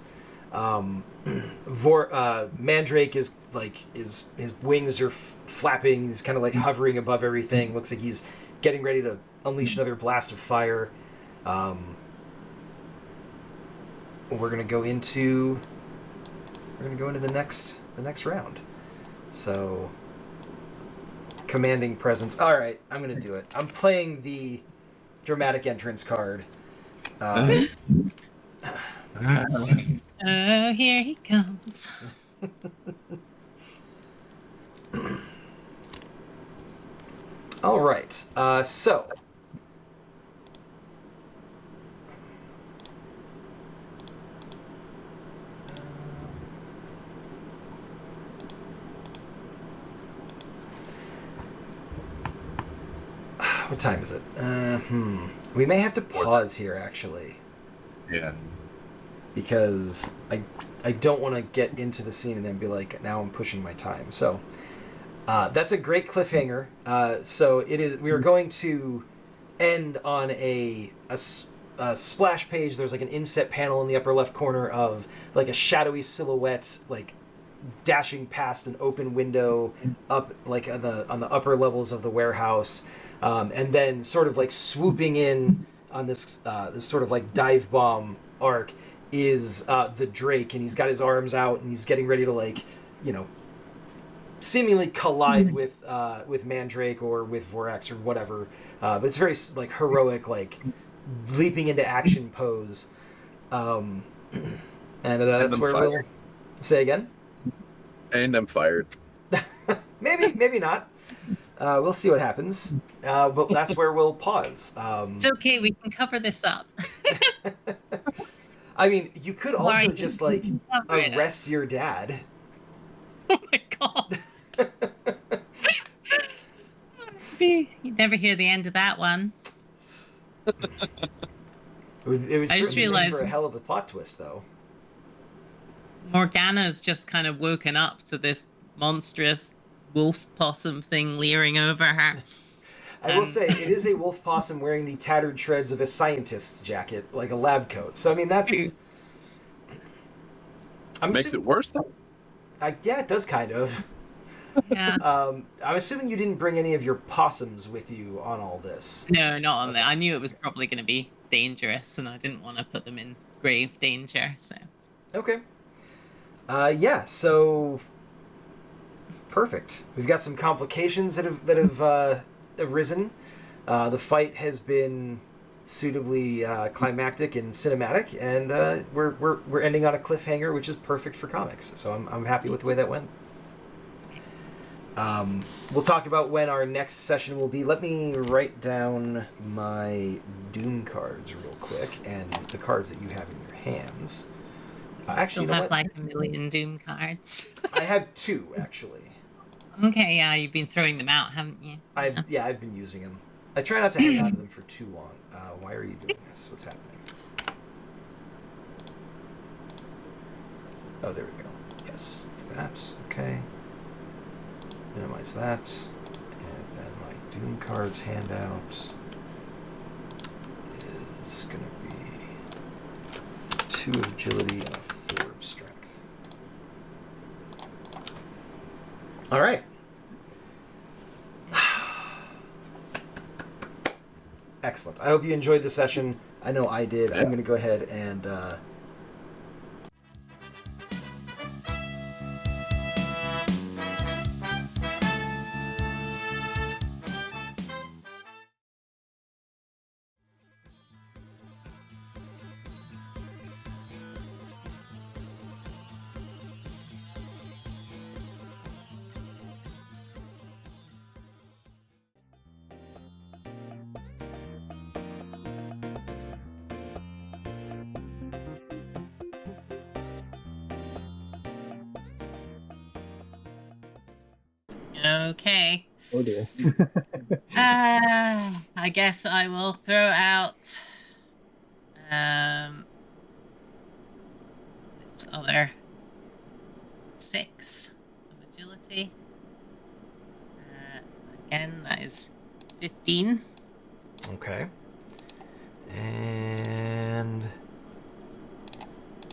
Mandrake is like his wings are flapping. He's kind of like hovering above everything. Looks like he's getting ready to unleash another blast of fire. We're gonna go into the next round. So, commanding presence. All right, I'm gonna do it. I'm playing the dramatic entrance card. Oh, here he comes. All right. So. What time is it? We may have to pause here, actually. Yeah. Because I don't want to get into the scene and then be like, now I'm pushing my time. So that's a great cliffhanger. So it is. We are going to end on a splash page. There's like an inset panel in the upper left corner of like a shadowy silhouette, like dashing past an open window up like on the upper levels of the warehouse, and then sort of like swooping in on this sort of like dive bomb arc is the Drake, and he's got his arms out and he's getting ready to like, you know, seemingly collide with Mandrake or with Vorax or whatever, but it's very like heroic, like leaping into action pose, and that's where we'll say again. And I'm fired. maybe not. We'll see what happens. But that's where we'll pause. It's okay. We can cover this up. I mean, you could also just like arrest your dad. Oh my god. You'd never hear the end of that one. It would I just realized for a hell of a plot twist, though. Morgana's just kind of woken up to this monstrous wolf possum thing leering over her. I will say, it is a wolf possum wearing the tattered shreds of a scientist's jacket, like a lab coat. So, I mean, that's... Makes it worse, though? Yeah, it does, kind of. Yeah. I'm assuming you didn't bring any of your possums with you on all this. No, not on there. I knew it was probably going to be dangerous, and I didn't want to put them in grave danger, so... Okay. Yeah, so... Perfect. We've got some complications that have arisen. The fight has been suitably climactic and cinematic, and we're ending on a cliffhanger, which is perfect for comics. So I'm happy with the way that went. We'll talk about when our next session will be. Let me write down my Doom cards real quick, and the cards that you have in your hands. Actually, still have like a million Doom cards. I have 2, actually. Okay, yeah, you've been throwing them out, haven't you? I've been using them. I try not to hang on to them for too long. Why are you doing this? What's happening? Oh, there we go. Yes, that's okay. Minimize that, and then my Doom cards handout is gonna be 2 of agility and a 4 of strength. All right. Excellent. I hope you enjoyed the session. I know I did. Yeah. I'm going to go ahead and... Okay. Oh dear. I guess I will throw out this other 6 of agility. ability. So again, that is 15. Okay. And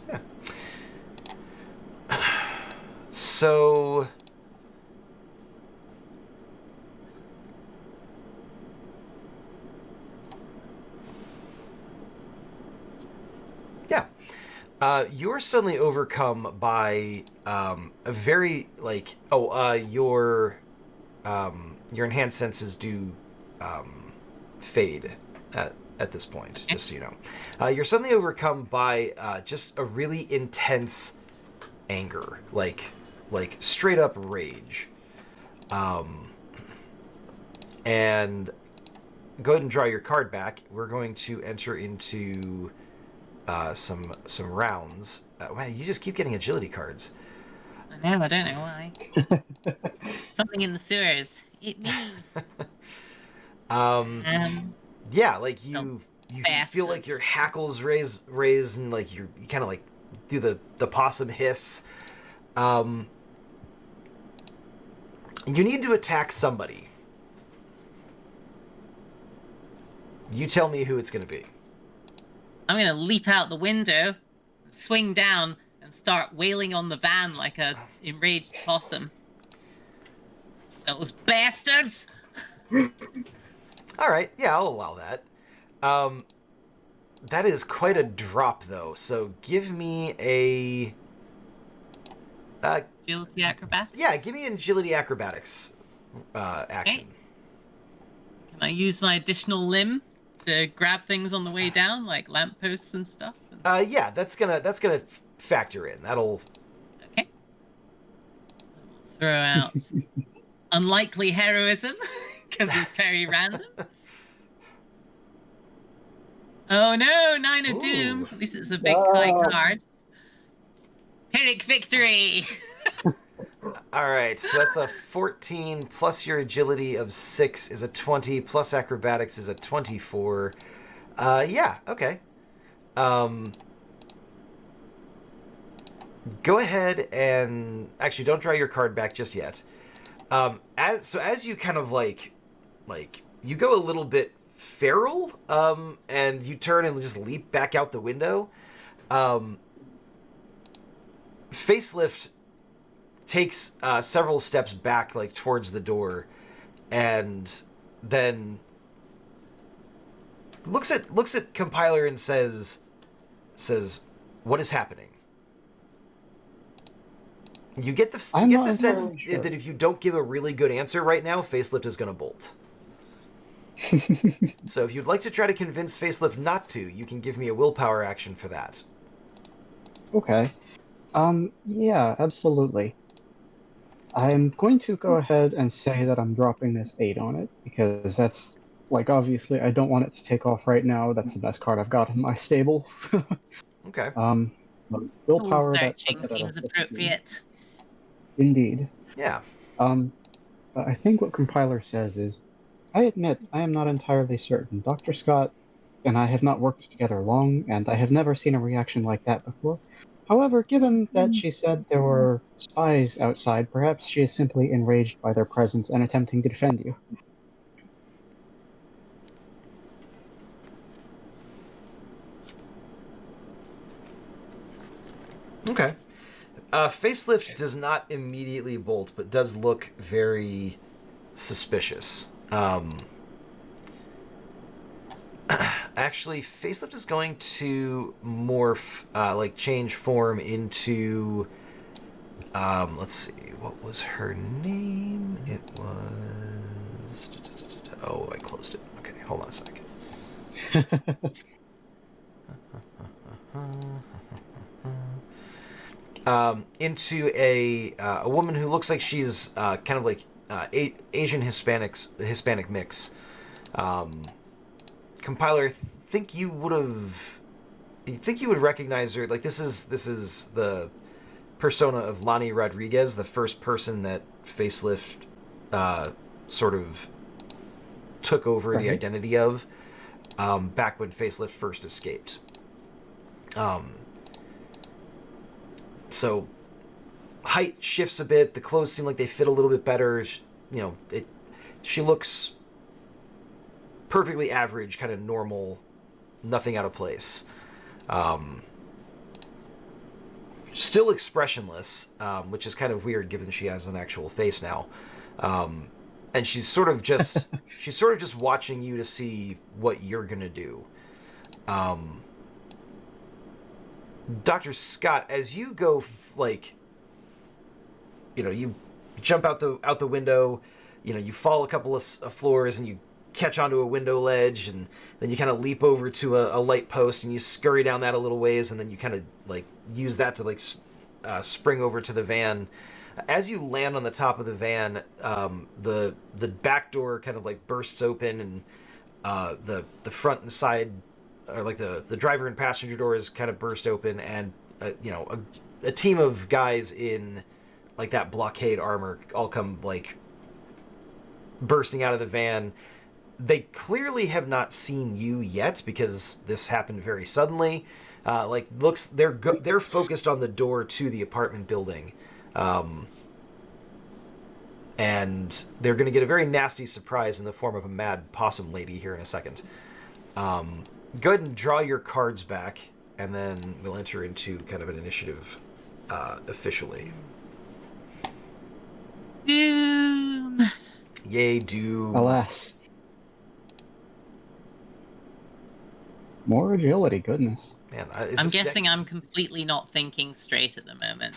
yeah. So yeah. You're suddenly overcome by a very your enhanced senses do fade at this point, just so you know. You're suddenly overcome by just a really intense anger, like straight up rage. And go ahead and draw your card back. We're going to enter into some rounds. Wow, you just keep getting agility cards. I know, I don't know why. Something in the sewers. It me. Yeah, like you feel like your bastards. hackles raise and like you kind of like do the possum hiss. You need to attack somebody. You tell me who it's going to be. I'm going to leap out the window, swing down, and start wailing on the van like a enraged possum. Those bastards! All right, yeah, I'll allow that. That is quite a drop, though. So give me a Agility acrobatics? yeah, give me an agility acrobatics action. Okay. Can I use my additional limb to grab things on the way down, like lampposts and stuff? Yeah, that's gonna factor in. That'll. Okay. Throw out unlikely heroism because it's very random. Oh no, 9 of Doom. At least it's a big high card. Pyrrhic victory! All right, so that's a 14 plus your agility of 6 is a 20 plus acrobatics is a 24. Yeah, okay. Go ahead and actually don't draw your card back just yet. As you kind of like you go a little bit feral, and you turn and just leap back out the window. Facelift takes several steps back, like towards the door, and then looks at Compiler and says, "What is happening?" You get the sense sure. that if you don't give a really good answer right now, Facelift is going to bolt. So if you'd like to try to convince Facelift not to, you can give me a willpower action for that. Okay. Yeah, absolutely. I'm going to go ahead and say that I'm dropping this 8 on it, because that's, like, obviously I don't want it to take off right now. That's the best card I've got in my stable. Okay. Willpower, that searching puts it at a seems 15. appropriate. Indeed. Yeah. But I think what Compiler says is, I admit I am not entirely certain. Dr. Scott and I have not worked together long, and I have never seen a reaction like that before. However, given that she said there were spies outside, perhaps she is simply enraged by their presence and attempting to defend you. Okay. Facelift does not immediately bolt, but does look very suspicious. Actually, Facelift is going to morph, change form into. Let's see, what was her name? It was. Oh, I closed it. Okay, hold on a second. Into a woman who looks like she's kind of like Asian Hispanic mix. Compiler, think you would recognize her. Like this is the persona of Lonnie Rodriguez, the first person that Facelift sort of took over the identity of back when Facelift first escaped. So height shifts a bit. The clothes seem like they fit a little bit better. She looks perfectly average, kind of normal, nothing out of place. Still expressionless, which is kind of weird given she has an actual face now. And she's sort of just watching you to see what you're gonna do. Dr. Scott, as you go you jump out the window, you fall a couple of floors and you catch onto a window ledge, and then you kind of leap over to a light post and you scurry down that a little ways, and then you kind of use that to spring over to the van. As you land on the top of the van, the back door kind of bursts open, and the front and side, or the driver and passenger doors kind of burst open, and a team of guys in that blockade armor all come bursting out of the van. They clearly have not seen you yet because this happened very suddenly. They're focused on the door to the apartment building, and they're going to get a very nasty surprise in the form of a mad possum lady here in a second. Go ahead and draw your cards back, and then we'll enter into kind of an initiative officially. Doom. Yay, Doom. Alas. More agility, goodness. Man, I'm guessing I'm completely not thinking straight at the moment.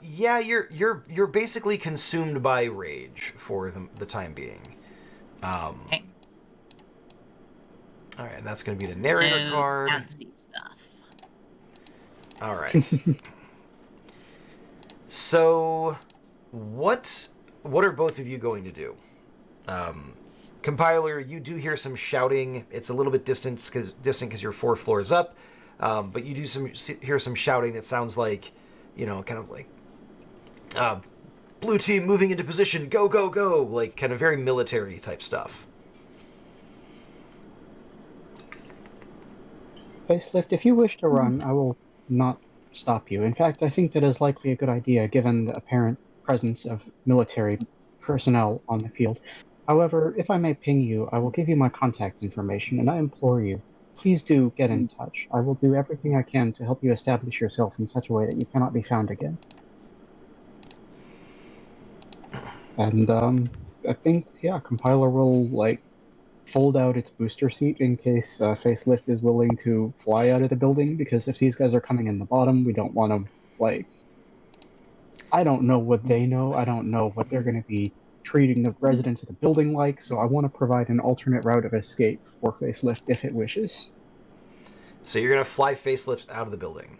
Yeah, you're basically consumed by rage for the time being. Okay. All right, and that's going to be the narrator card. Fancy stuff. All right. So, what are both of you going to do? Compiler, you do hear some shouting. It's a little bit distant because you're 4 floors up, but you do hear some shouting that sounds like, kind of like, blue team moving into position, go, go, go, kind of very military type stuff. Facelift, if you wish to run, I will not stop you. In fact, I think that is likely a good idea given the apparent presence of military personnel on the field. However, if I may ping you, I will give you my contact information, and I implore you, please do get in touch. I will do everything I can to help you establish yourself in such a way that you cannot be found again. And, I think, yeah, Compiler will, fold out its booster seat in case Facelift is willing to fly out of the building, because if these guys are coming in the bottom, we don't want them, I don't know what they know. I don't know what they're going to be treating the residents of the building like, so I want to provide an alternate route of escape for Facelift if it wishes. So you're going to fly Facelift out of the building?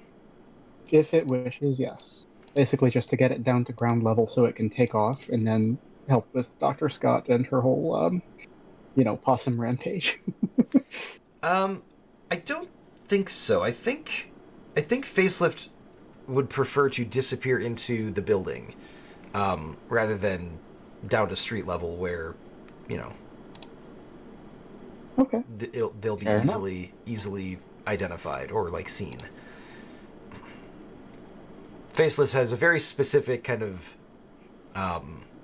If it wishes, yes. Basically just to get it down to ground level so it can take off, and then help with Dr. Scott and her whole, possum rampage. I don't think so. I think Facelift would prefer to disappear into the building, rather than down to street level where, Okay. They'll be easily identified or seen. Facelift has a very specific kind of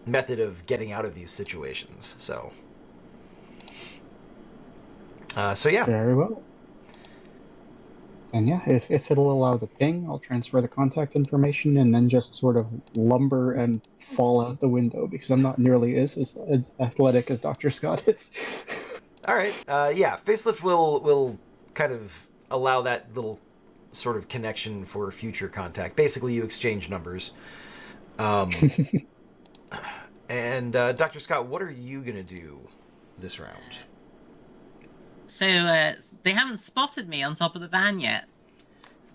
method of getting out of these situations. So yeah. Very well. And yeah, if it'll allow the ping, I'll transfer the contact information and then just sort of lumber and fall out the window because I'm not nearly as athletic as Dr. Scott is. All right. Yeah, Facelift will kind of allow that little sort of connection for future contact. Basically, you exchange numbers. And Dr. Scott, what are you going to do this round? So they haven't spotted me on top of the van yet.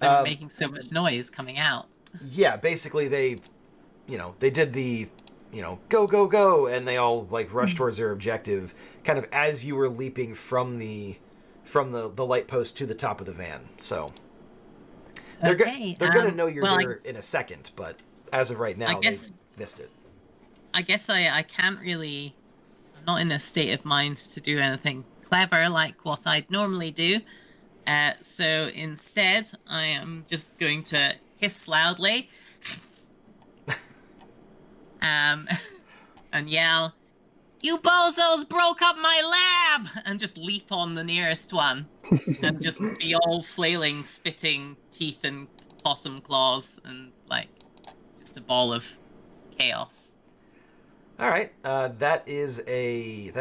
They're making so much noise coming out. Yeah, basically they did the, go, go, go, and they all rushed towards their objective, kind of as you were leaping from the light post to the top of the van. So they're gonna know you're there in a second, but as of right now, they missed it. I guess I can't really. I'm not in a state of mind to do anything clever like what I'd normally do. So instead, I am just going to hiss loudly. and yell, "You bozos broke up my lab!" and just leap on the nearest one and just be all flailing, spitting teeth and possum claws and like just a ball of chaos. All right, that is a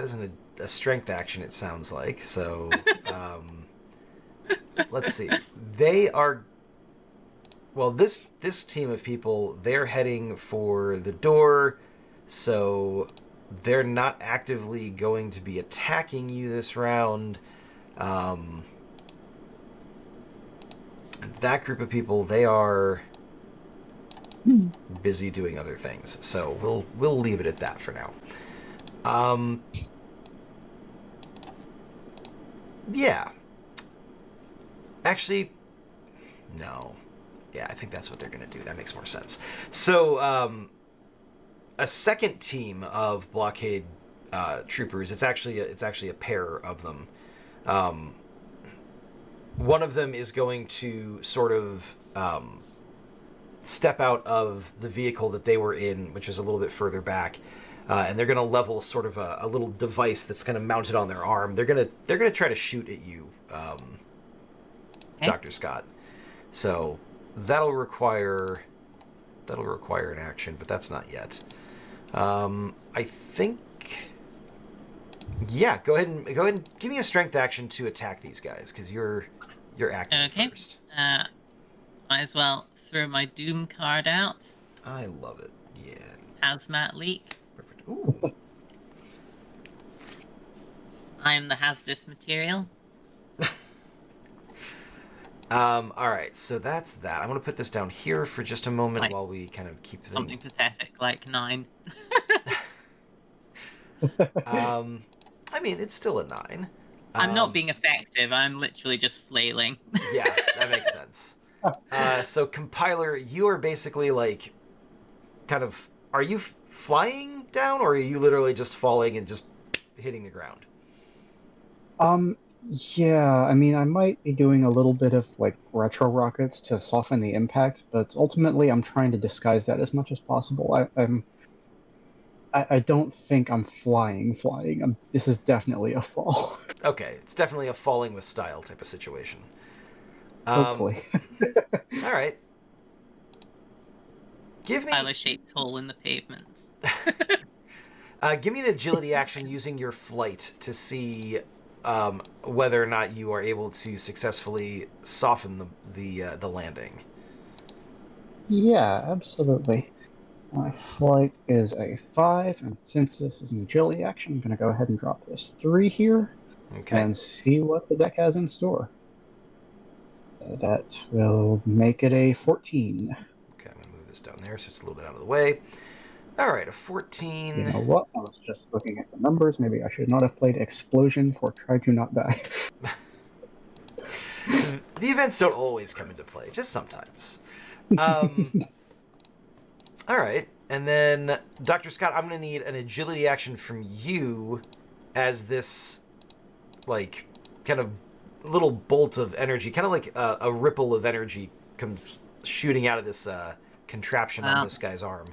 strength action. It sounds like so. Let's see. They are. Well, this team of people, they're heading for the door, so they're not actively going to be attacking you this round. That group of people, they are busy doing other things, so we'll leave it at that for now. Yeah. Actually, no. Yeah, I think that's what they're going to do. That makes more sense. So, a second team of blockade troopers. It's actually a pair of them. One of them is going to sort of step out of the vehicle that they were in, which is a little bit further back, and they're going to level sort of a little device that's kind of mounted on their arm. They're gonna try to shoot at you, Dr. Scott. So that'll require an action, but that's not yet. I think. Yeah, go ahead and give me a strength action to attack these guys because you're acting first. Might as well throw my Doom card out. I love it. Yeah. Hazmat leak. Perfect. Ooh. I am the hazardous material. All right, so that's that. I'm going to put this down here for just a moment Like, while we kind of keep things. Something pathetic like 9. I mean, it's still a 9. I'm not being effective. I'm literally just flailing. Yeah, that makes sense. So, Compiler, you are basically like, kind of, are you flying down, or are you literally just falling and just hitting the ground? Yeah, I mean, I might be doing a little bit of like retro rockets to soften the impact, but ultimately I'm trying to disguise that as much as possible. I don't think I'm flying. This is definitely a fall. Okay, it's definitely a falling with style type of situation. Hopefully. All right. Give me a shaped hole in the pavement. Give me an agility action using your flight to see whether or not you are able to successfully soften the landing. Yeah, absolutely. My flight is a 5, and since this is an agility action, I'm going to go ahead and drop this 3 here, and see what the deck has in store. That will make it a 14. Okay, I'm going to move this down there so it's a little bit out of the way. All right, a 14. You know what? I was just looking at the numbers. Maybe I should not have played Explosion for Try to Not Die. The events don't always come into play, just sometimes. All right, and then Dr. Scott, I'm going to need an agility action from you as this, like, kind of little bolt of energy, kind of like a ripple of energy comes shooting out of this contraption on this guy's arm.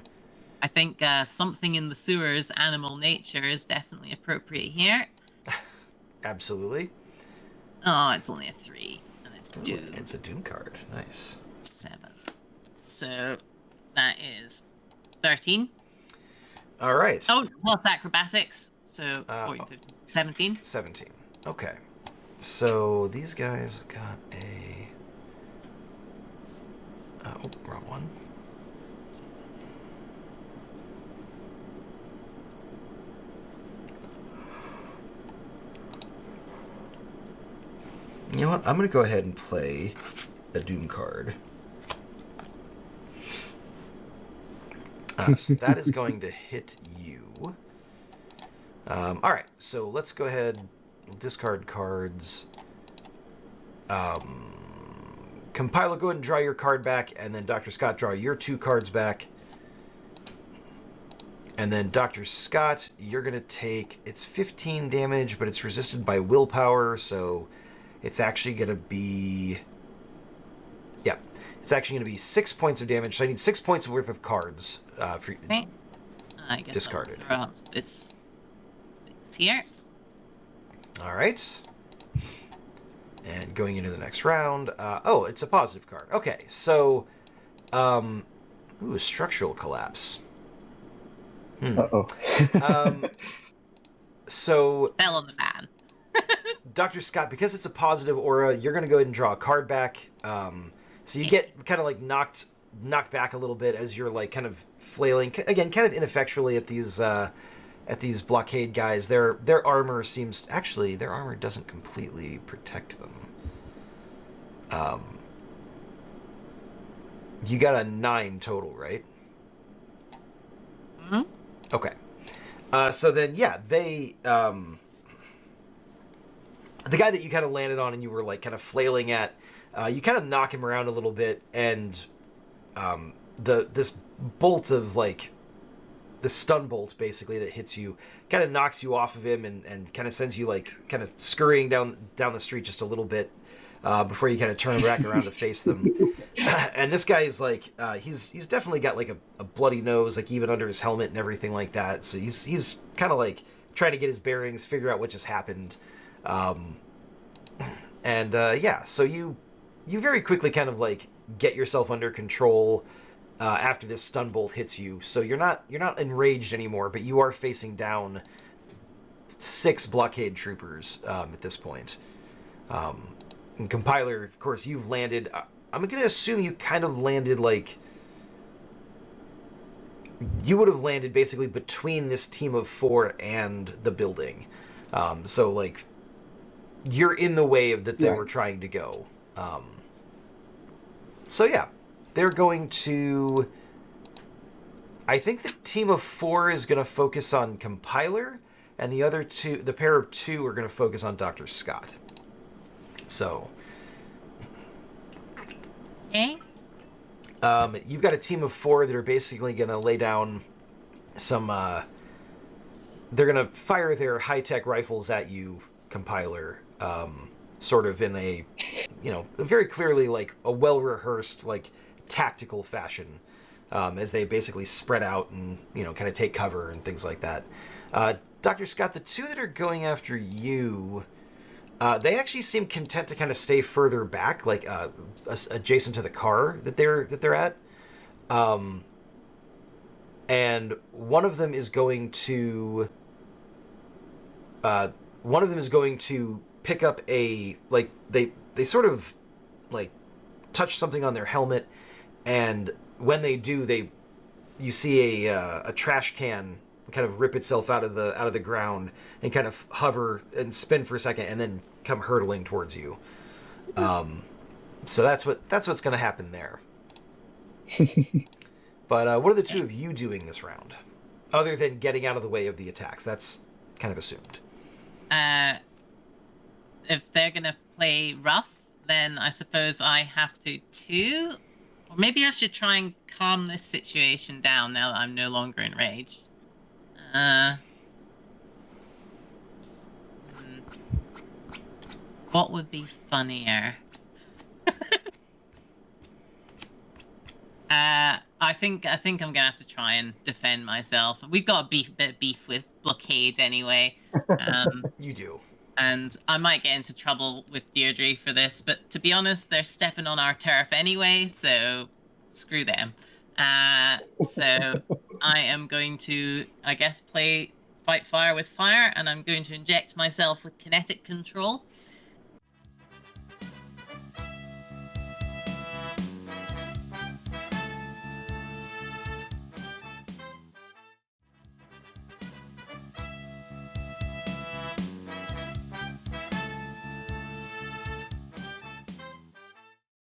I think something in the sewers, animal nature, is definitely appropriate here. Absolutely. Oh, it's only a 3, and it's Doom. It's a Doom card. Nice. 7. So that is 13. All right. Oh, plus acrobatics. So 14, 15, 17. 17. Okay. So these guys got a... oh, wrong one. You know what? I'm going to go ahead and play a Doom card. So that is going to hit you. All right, so let's go ahead and discard cards. Compiler, go ahead and draw your card back, and then Dr. Scott, draw your 2 cards back. And then Dr. Scott, you're going to take... it's 15 damage, but it's resisted by willpower, so it's actually going to be... yeah, it's actually going to be 6 points of damage, so I need 6 points worth of cards. Okay. I guess Discarded. I'll throw out this 6 here. All right. And going into the next round. Oh, it's a positive card. Okay, so... ooh, structural collapse. Uh-oh. So... Fell on the van. Dr. Scott, because it's a positive aura, you're going to go ahead and draw a card back. So you get kind of like knocked back a little bit as you're like kind of flailing, again, kind of ineffectually at these blockade guys. Their armor seems, actually, their armor doesn't completely protect them. You got a 9 total, right? Mm-hmm. Okay. So then, yeah, they... the guy that you kind of landed on and you were like kind of flailing at, you kind of knock him around a little bit, and this bolt of like the stun bolt basically that hits you kind of knocks you off of him and kind of sends you like kind of scurrying down the street just a little bit before you kind of turn back around to face them. And this guy is like he's definitely got like a bloody nose, like even under his helmet and everything like that. So he's kind of like trying to get his bearings, figure out what just happened. Yeah, so you very quickly kind of like get yourself under control after this stun bolt hits you. So you're not enraged anymore, but you are facing down 6 blockade troopers at this point. And Compiler, of course, you've landed. I'm going to assume you kind of landed like you would have landed basically between this team of 4 and the building. So like you're in the way of that they were trying to go. So yeah, they're going to... I think the team of 4 is going to focus on Compiler, and the other 2, the pair of 2, are going to focus on Dr. Scott. So... Okay. You've got a team of 4 that are basically going to lay down some... they're going to fire their high-tech rifles at you, Compiler, sort of in a, very clearly like a well-rehearsed, like tactical fashion, as they basically spread out and, kind of take cover and things like that. Dr. Scott, the 2 that are going after you, they actually seem content to kind of stay further back, like adjacent to the car that they're at. And one of them is going to pick up a, like, they sort of like touch something on their helmet, and when they do, you see a trash can kind of rip itself out of the ground and kind of hover and spin for a second and then come hurtling towards you. So that's what's going to happen there. But what are the 2 of you doing this round, other than getting out of the way of the attacks? That's kind of assumed. If they're gonna play rough, then I suppose I have to too. Or maybe I should try and calm this situation down now that I'm no longer enraged. What would be funnier? I think I'm gonna have to try and defend myself. We've got a bit of beef with blockade anyway. You do. And I might get into trouble with Deirdre for this, but to be honest, they're stepping on our turf anyway, so screw them. So I am going to, I guess, fight fire with fire, and I'm going to inject myself with kinetic control.